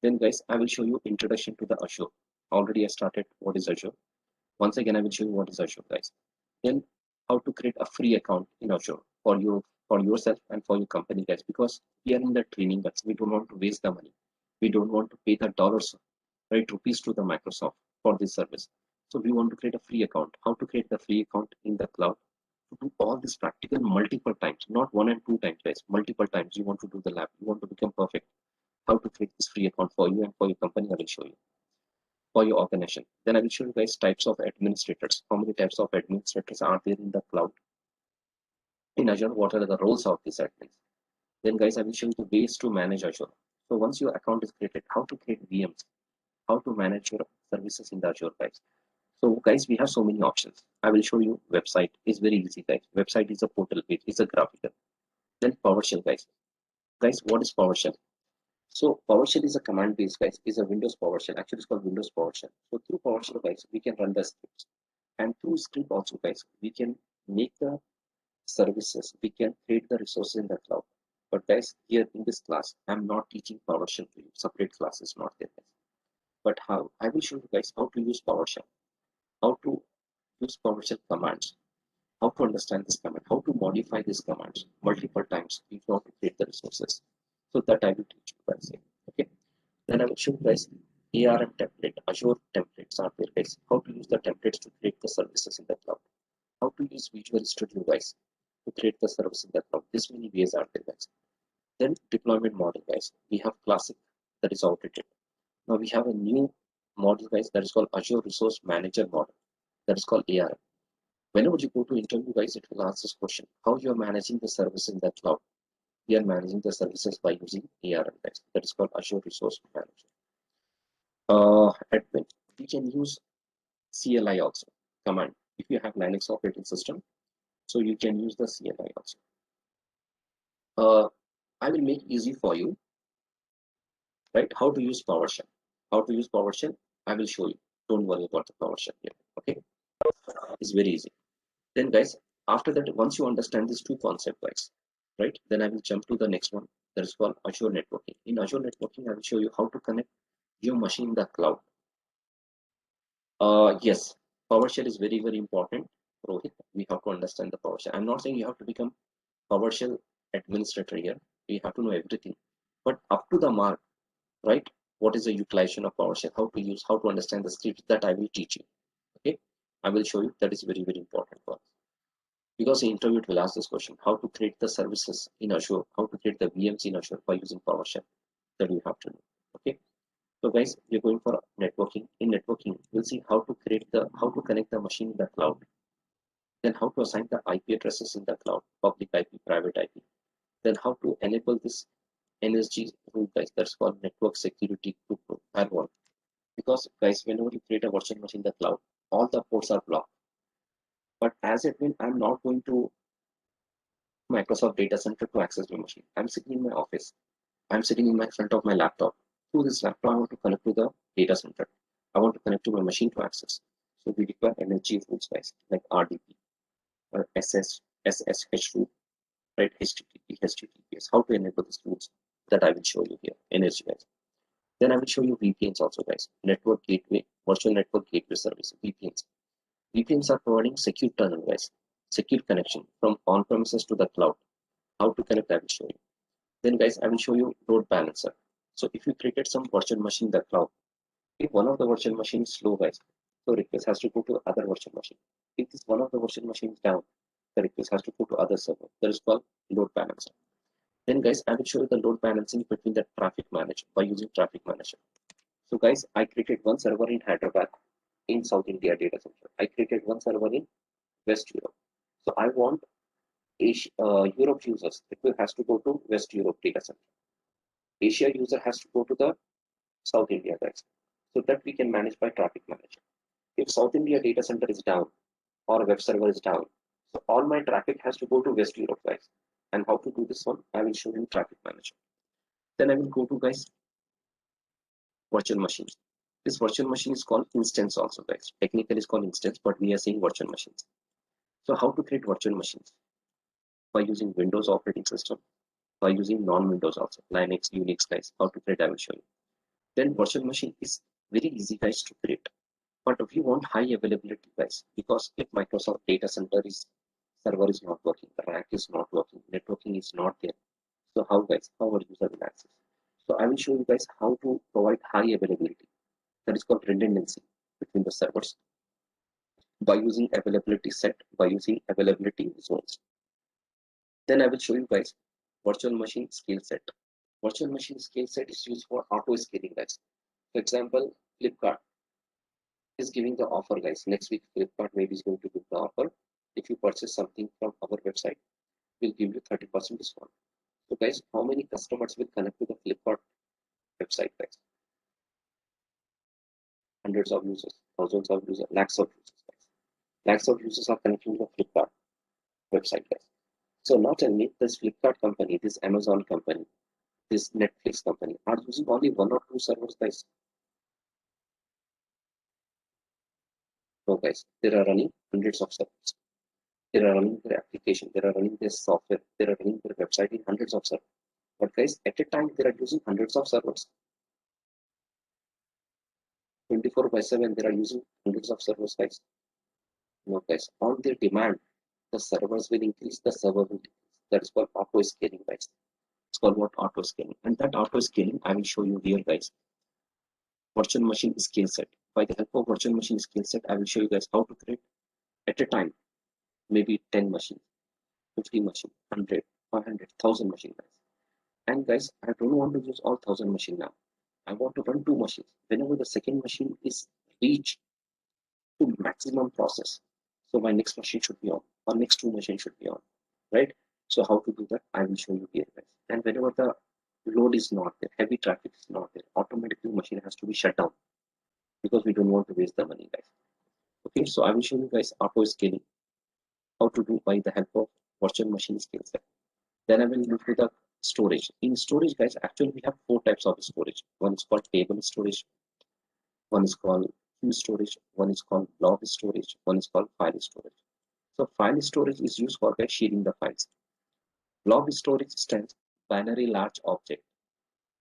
Then guys, I will show you introduction to the Azure. Already I started what is Azure. Once again, I will show you what is Azure, guys. Then how to create a free account in Azure for you, for yourself and for your company, guys. Because we are in the training, guys. We don't want to waste the money. We don't want to pay the dollars, right, rupees to the Microsoft for this service. So we want to create a free account. How to create the free account in the cloud? To do all this practical multiple times, not one and two times, guys. Multiple times. You want to do the lab. You want to become perfect. How to create this free account for you and for your company? I will show you for your organization. Then I will show you guys types of administrators. How many types of administrators are there in the cloud? In Azure, what are the roles of these admins? Then guys, I will show you the ways to manage Azure. So once your account is created, how to create VMs, how to manage your services in the Azure, guys. So guys, we have so many options. I will show you website. It's very easy, guys. Website is a portal page, it's a graphical. Then PowerShell, guys. Guys, what is PowerShell? So PowerShell is a command base, guys. Is a Windows PowerShell. Actually, it's called Windows PowerShell. So through PowerShell, guys, we can run the scripts, and through script also, guys, we can make the services. We can create the resources in the cloud. But guys, here in this class, I'm not teaching PowerShell to you. Separate class is not there, guys. But how? I will show you guys how to use PowerShell, how to use PowerShell commands, how to understand this command, how to modify these commands multiple times if you want to create the resources. So that I will teach you guys here. Okay. Then I will show you guys ARM template, Azure templates are there, guys. How to use the templates to create the services in the cloud. How to use Visual Studio, guys, to create the service in the cloud. This many ways are there, guys. Then deployment model, guys. We have classic that is outdated. Now we have a new model, guys, that is called Azure Resource Manager model. That is called ARM. Whenever you go to interview, guys, it will ask this question: how you are managing the service in the cloud? We are managing the services by using ARM, guys. That is called Azure Resource Manager. Admin. We can use CLI also command if you have Linux operating system. So you can use the CLI also. I will make easy for you, right? How to use PowerShell. How to use PowerShell, I will show you. Don't worry about the PowerShell here. Okay, it's very easy. Then guys, after that, once you understand these two concepts, guys, right? Then I will jump to the next one that is called Azure networking. In Azure networking, I will show you how to connect your machine in the cloud. Yes, PowerShell is very, very important, Rohit. We have to understand the PowerShell. I'm not saying you have to become PowerShell administrator here. You have to know everything, but up to the mark, right? What is the utilization of PowerShell? How to use, how to understand the scripts, that I will teach you. Okay, I will show you. That is very, very important for us, because the interview will ask this question: how to create the services in Azure, how to create the VMs in Azure by using PowerShell. That you have to know. Okay. So guys, we're going for networking. In networking, we'll see how to create the, how to connect the machine in the cloud, then how to assign the IP addresses in the cloud, public IP, private IP, then how to enable this NSG rule, guys. That's called network security group rule, R1. Because guys, whenever you create a virtual machine in the cloud, all the ports are blocked. But as admin, I'm not going to Microsoft data center to access my machine. I'm sitting in my office. I'm sitting in my front of my laptop. Through this laptop, I want to connect to the data center. I want to connect to my machine to access. So we require energy rules, guys, like RDP or SSH rule, right? HTTP, HTTPS. How to enable these rules, that I will show you here. Energy, guys. Then I will show you VPNs also, guys. Network gateway, virtual network gateway service, VPNs. VPNs are providing secure tunnel, guys. Secure connection from on-premises to the cloud. How to connect, I will show you. Then guys, I will show you load balancer. So if you created some virtual machine in the cloud, if one of the virtual machine is slow, guys, so request has to go to other virtual machine. If this one of the virtual machine is down, the request has to go to other server. That is called load balancer. Then guys, I will show you the load balancing between the traffic manager by using traffic manager. So guys, I created one server in Hyderabad in South India data center. I created one server in West Europe. So I want Asia, Europe users, it has to go to West Europe data center. Asia user has to go to the South India, guys. So that we can manage by traffic manager. If South India data center is down or web server is down, so all my traffic has to go to West Europe, guys. And how to do this one, I will show you in traffic manager. Then I will go to, guys, virtual machines. This virtual machine is called instance also, guys. Technically it's called instance, but we are saying virtual machines. So how to create virtual machines? By using Windows operating system, by using non-Windows also, Linux, Unix, guys. How to create, I will show you. Then virtual machine is very easy, guys, to create. But we want high availability, guys, because if Microsoft data center is server is not working, the rack is not working, networking is not there. So how, guys, how our user will access? So I will show you guys how to provide high availability. That is called redundancy between the servers by using availability set, by using availability zones. Then I will show you guys virtual machine scale set. Virtual machine scale set is used for auto scaling, guys. For example, Flipkart is giving the offer, guys. Next week, Flipkart maybe is going to give the offer. If you purchase something from our website, we'll give you 30% discount. So, guys, how many customers will connect to the Flipkart website, guys? Hundreds of users, thousands of users, lakhs of users, guys. Lakhs of users are connecting to the Flipkart website, guys. So, not only this Flipkart company, this Amazon company, this Netflix company are using only one or two servers, guys. No, guys, they are running hundreds of servers. They are running their application, they are running their software, they are running their website in hundreds of servers. But guys, at a time, they are using hundreds of servers. 24/7, they are using hundreds of servers, guys. No, guys, on their demand, the servers will increase, the server will decrease. That is called auto scaling, guys. It's called what? Auto scaling. And that auto scaling, I will show you here, guys. Virtual machine skill set. By the help of virtual machine skill set, I will show you guys how to create at a time, maybe 10 machines, 50 machines, 100, 500, 1,000 machines, guys. And guys, I don't want to use all 1,000 machines now. I want to run two machines. Whenever the second machine is reached to maximum process, so my next machine should be on, or next two machines should be on, right? So how to do that, I will show you here, guys. And whenever the load is not there, heavy traffic is not there, automatically machine has to be shut down because we don't want to waste the money, guys. Okay, so I will show you guys auto scaling, how to do by the help of virtual machine scale set. Then I will move to the storage. In storage, guys, actually we have four types of storage. One is called table storage, one is called queue storage, one is called blob storage, one is called file storage. So file storage is used for sharing the files. Blob storage stands binary large object.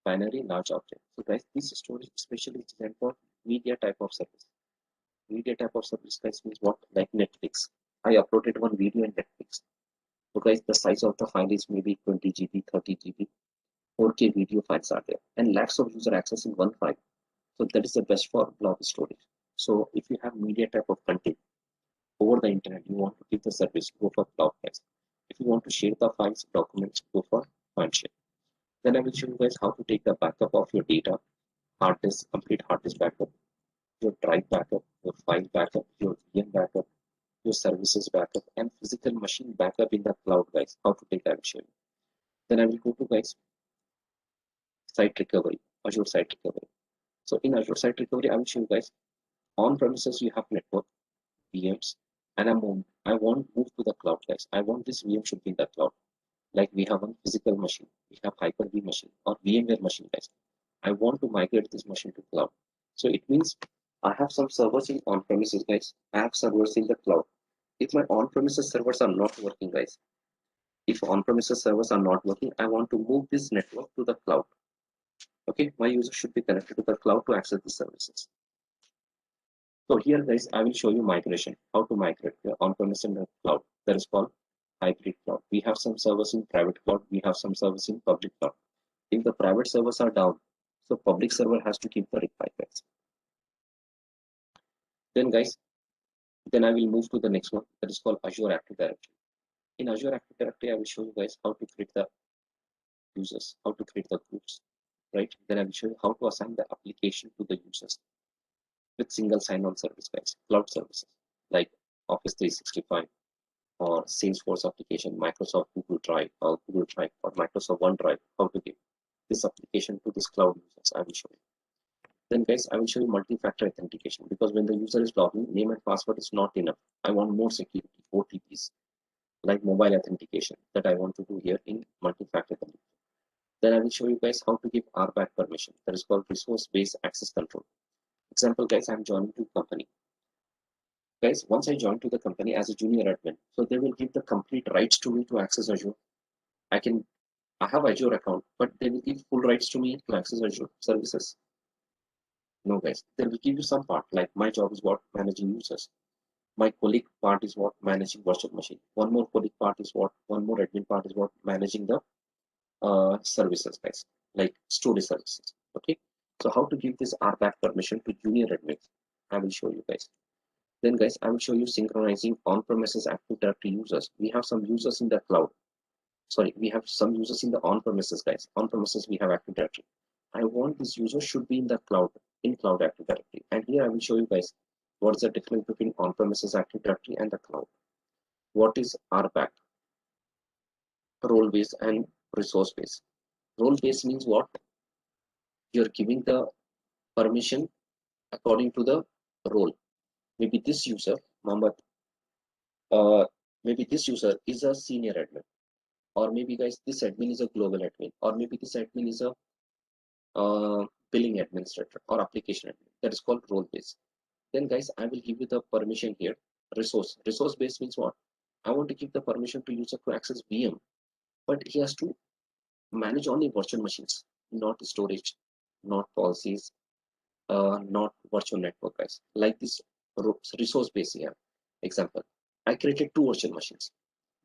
Binary large object. So guys, this storage especially is designed for media type of service. Media type of service, guys, means what? Like Netflix. I uploaded one video in Netflix. So guys, the size of the file is maybe 20 GB, 30 GB, 4K video files are there, and lakhs of user accessing one file. So that is the best for blob storage. So if you have media type of content over the internet, you want to give the service, go for blob files. If you want to share the files, documents, go for file share. Then I will show you guys how to take the backup of your data, hard disk, complete hard disk backup, your drive backup, your file backup, your VM backup, your services backup, and physical machine backup in the cloud, guys. How to take that, I will show you. Then I will go to, guys, site recovery, Azure site recovery. So in Azure site recovery, I will show you guys on premises you have network, VMs, and I want to move to the cloud, guys. I want this VM should be in the cloud. Like we have one physical machine, we have Hyper-V machine or VMware machine, guys. I want to migrate this machine to cloud. So it means I have some servers in on-premises, guys. I have servers in the cloud. If my on-premises servers are not working, guys, if on-premises servers are not working, I want to move this network to the cloud. Okay, my user should be connected to the cloud to access the services. So here, guys, I will show you migration, how to migrate on-premise and the cloud. That is called hybrid cloud. We have some servers in private cloud, we have some servers in public cloud. If the private servers are down, so public server has to keep the requirements. Then, guys, then I will move to the next one, that is called Azure Active Directory. In Azure Active Directory, I will show you guys how to create the users, how to create the groups, right? Then I will show you how to assign the application to the users with single sign-on service, guys, cloud services like Office 365 or Salesforce application, Microsoft Google Drive or Microsoft OneDrive, how to give this application to this cloud users. I will show you. Then, guys, I will show you multi-factor authentication because when the user is logging, name and password is not enough. I want more security, OTPs, like mobile authentication that I want to do here in multi-factor authentication. Then I will show you guys how to give RBAC permission. That is called resource-based access control. Example, guys, I'm joining to company. Guys, once I join to the company as a junior admin, so they will give the complete rights to me to access Azure. I have Azure account, but they will give full rights to me to access Azure services. No, guys, they will give you some part. Like my job is what managing users. My colleague part is what managing virtual machine. One more colleague part is what. One more admin part is what managing the services, guys, like storage services. Okay. So how to give this RBAC permission to junior admins? I will show you guys. Then, guys, I will show you synchronizing on-premises Active Directory users. We have some users in the cloud. Sorry, we have some users in the on-premises, guys. On-premises, we have Active Directory. I want this user should be in the cloud, in cloud Active Directory. And here I will show you guys what is the difference between on-premises Active Directory and the cloud. What is RBAC, role-based and resource-based? Role-based means what? You're giving the permission according to the role. Maybe this user, Mohammed, uh, maybe this user is a senior admin, or maybe guys, this admin is a global admin, or maybe this admin is a billing administrator or application admin. That is called role based. Then guys, I will give you the permission here. Resource based means what? I want to give the permission to user to access VM, but he has to manage only virtual machines, not storage, not policies, not virtual network, guys. Like this resource based here. Example, I created two virtual machines,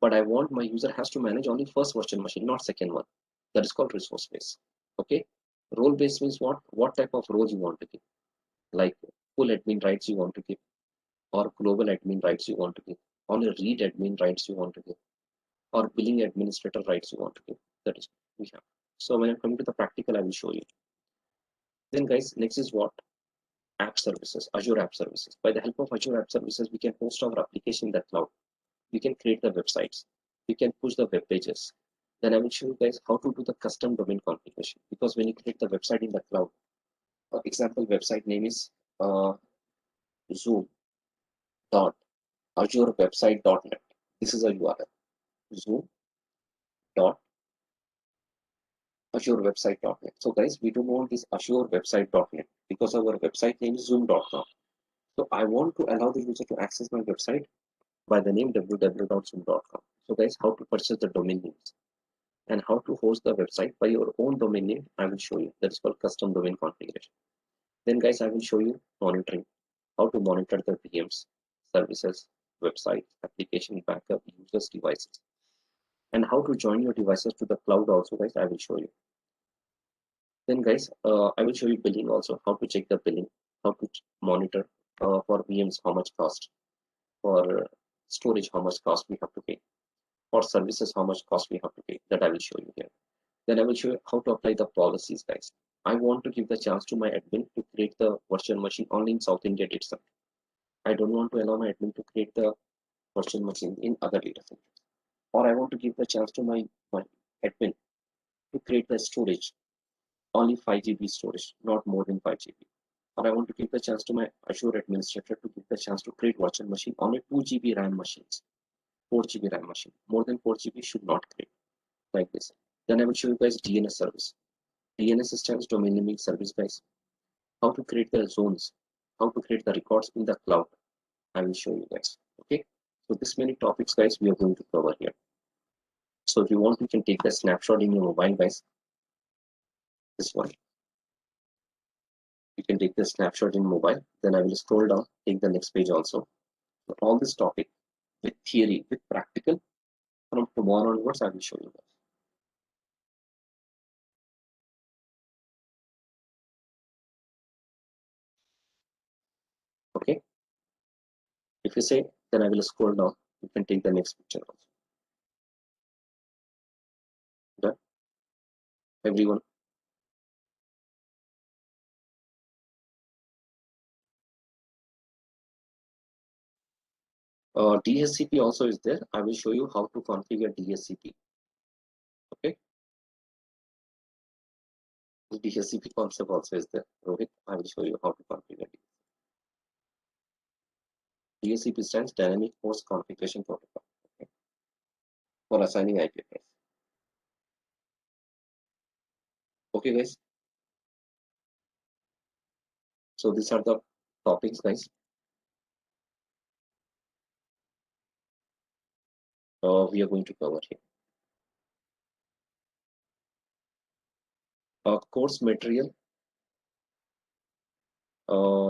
but I want my user has to manage only first virtual machine, not second one. That is called resource based. Okay. Role based means what? What type of roles you want to give? Like full admin rights you want to give, or global admin rights you want to give, only read admin rights you want to give, or billing administrator rights you want to give. That is what we have. So when I'm coming to the practical, I will show you. Then guys, next is what? App services, Azure App Services. By the help of Azure App Services, we can host our application in the cloud. We can create the websites. We can push the web pages. Then I will show you guys how to do the custom domain configuration. Because when you create the website in the cloud, example website name is zoom.azurewebsite.net. This is a URL. Zoom.azurewebsite.net. So guys, we don't want this azurewebsite.net because our website name is zoom.com. So I want to allow the user to access my website by the name www.zoom.com. So guys, how to purchase the domain names and how to host the website by your own domain name, I will show you. That is called custom domain configuration. Then guys, I will show you monitoring, how to monitor the VMs, services, websites, application backup, users, devices, and how to join your devices to the cloud also, guys, I will show you. Then guys, I will show you billing also, how to check the billing, how to monitor for VMs, how much cost, for storage, how much cost we have to pay, for services, how much cost we have to pay. That I will show you here. Then I will show you how to apply the policies, guys. I want to give the chance to my admin to create the virtual machine only in South India itself. I don't want to allow my admin to create the virtual machine in other data centers. Or I want to give the chance to my admin to create the storage, only 5 GB storage, not more than 5 GB. Or I want to give the chance to my Azure administrator to give the chance to create virtual machine on a 2 GB RAM machines, 4 GB RAM machine. More than 4 GB should not create, like this. Then I will show you guys DNS service. DNS stands domain naming service, guys. How to create the zones, how to create the records in the cloud. I will show you guys. Okay. So this many topics, guys, we are going to cover here. So if you want, you can take the snapshot in your mobile, guys. This one. You can take the snapshot in mobile. Then I will scroll down, take the next page also. So all this topic with theory, with practical, from tomorrow onwards, I will show you guys. Okay. If you say, then I will scroll down. You can take the next picture also. Done. Everyone. DHCP also is there. I will show you how to configure DHCP. Okay. The DHCP concept also is there. Rohit, I will show you how to configure it. DHCP stands Dynamic Host Configuration Protocol. Okay. For assigning IP address. Okay, guys. So these are the topics, guys. We are going to cover here. Course material,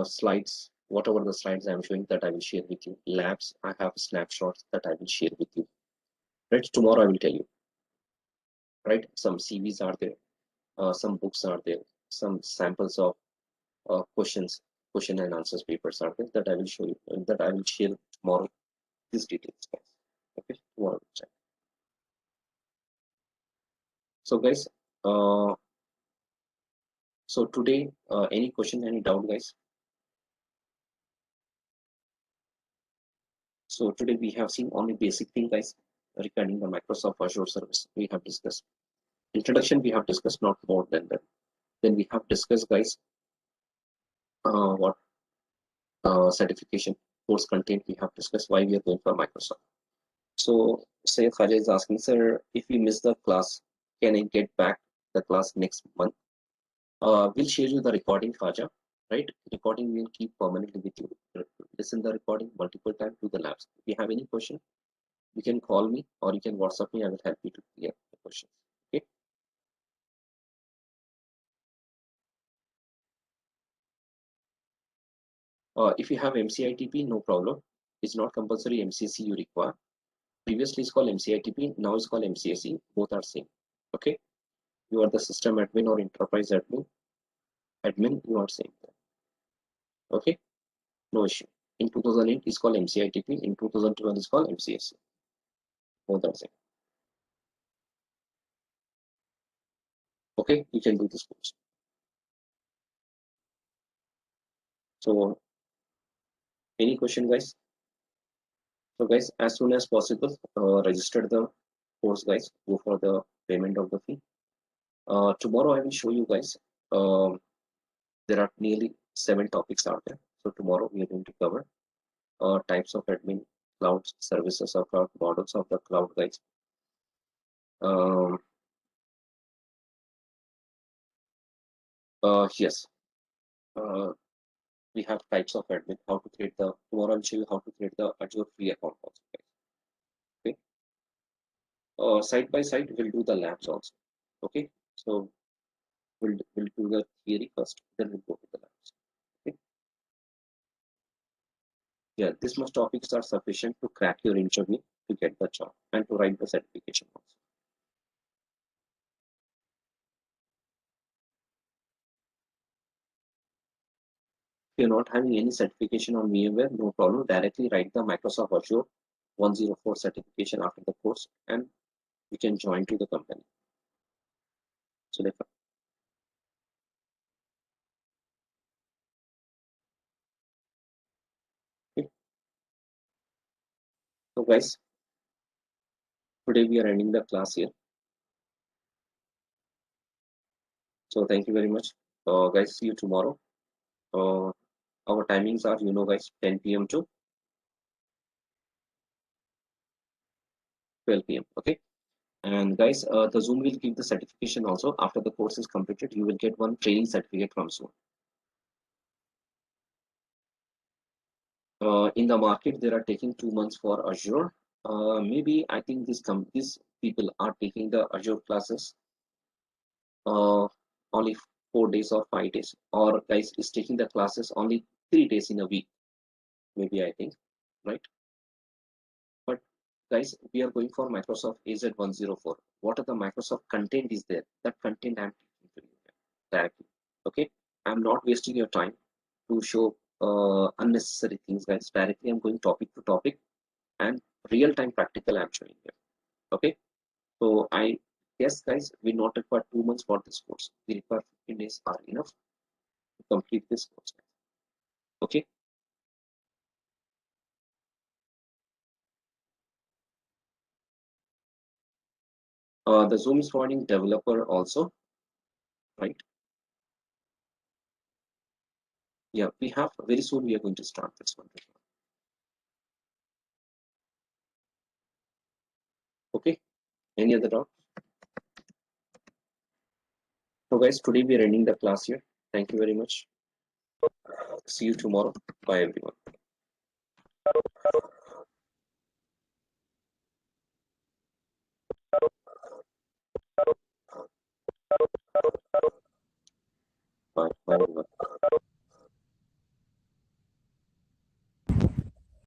slides, whatever the slides I'm showing that I will share with you. Labs, I have snapshots that I will share with you. Right, tomorrow I will tell you. Right, some CVs are there, some books are there, some samples of questions, question and answers papers are there that I will show you and that I will share tomorrow. These details, guys. Okay, tomorrow. So, guys, so today, any question, any doubt, guys? So today we have seen only basic thing, guys, regarding the Microsoft Azure service. We have discussed introduction. We have discussed not more than that. Then we have discussed, guys, what certification course content. We have discussed why we are going for Microsoft. So say Khaja is asking, sir, if we miss the class, can I get back the class next month? We'll share you the recording, Khaja. Right? Recording will keep permanently with you. Listen the recording multiple times to the labs. If you have any question, you can call me or you can WhatsApp me. I will help you to clear the questions. Okay. If you have MCITP, no problem. It's not compulsory MCSE you require. Previously it's called MCITP, now it's called MCSE. Both are same. Okay. You are the system admin or enterprise admin. Admin, you are same. Okay. No issue. In 2008 it's called MCITP. In 2012 it's called MCSE. Both are same. Okay. You can do this course. So any question, guys? So guys, as soon as possible, register the course, guys. Go for the payment of the fee. Tomorrow I will show you guys. There are nearly 7 topics out there. So tomorrow we are going to cover types of admin, clouds, services of cloud, models of the cloud, guys. Yes. We have types of admin. How to create the tomorrow I'll show you how to create the Azure free account also, guys. Okay. Side by side we'll do the labs also. Okay. So we'll do the theory first, then we'll go to the labs. Okay. Yeah, these much topics are sufficient to crack your interview to get the job and to write the certification also. If you're not having any certification on VMware, no problem. Directly write the Microsoft Azure 104 certification after the course and you can join to the company. So, okay. So guys, today we are ending the class here. So thank you very much. Guys, see you tomorrow. Our timings are, you know, guys, 10 p.m. to 12 p.m. Okay. And guys, the Zoom will give the certification also. After the course is completed, you will get one training certificate from Zoom. In the market, they are taking 2 months for Azure. Maybe I think these people are taking the Azure classes only 4 days or 5 days, or guys is taking the classes only 3 days in a week. Maybe I think, right? But guys, we are going for Microsoft AZ104. What are the Microsoft content is there? That content I'm teaching to you directly. Okay, I'm not wasting your time to show unnecessary things, guys. Directly, I'm going topic to topic and real-time practical I'm showing here. Okay, so I guess, guys, we not require 2 months for this course. We require 15 days are enough to complete this course. Okay. The Zoom is providing developer also, right? Yeah, we have very soon we are going to start this one. Okay. Any other doubt? So guys, today we are ending the class here. Thank you very much. See you tomorrow. Bye everyone.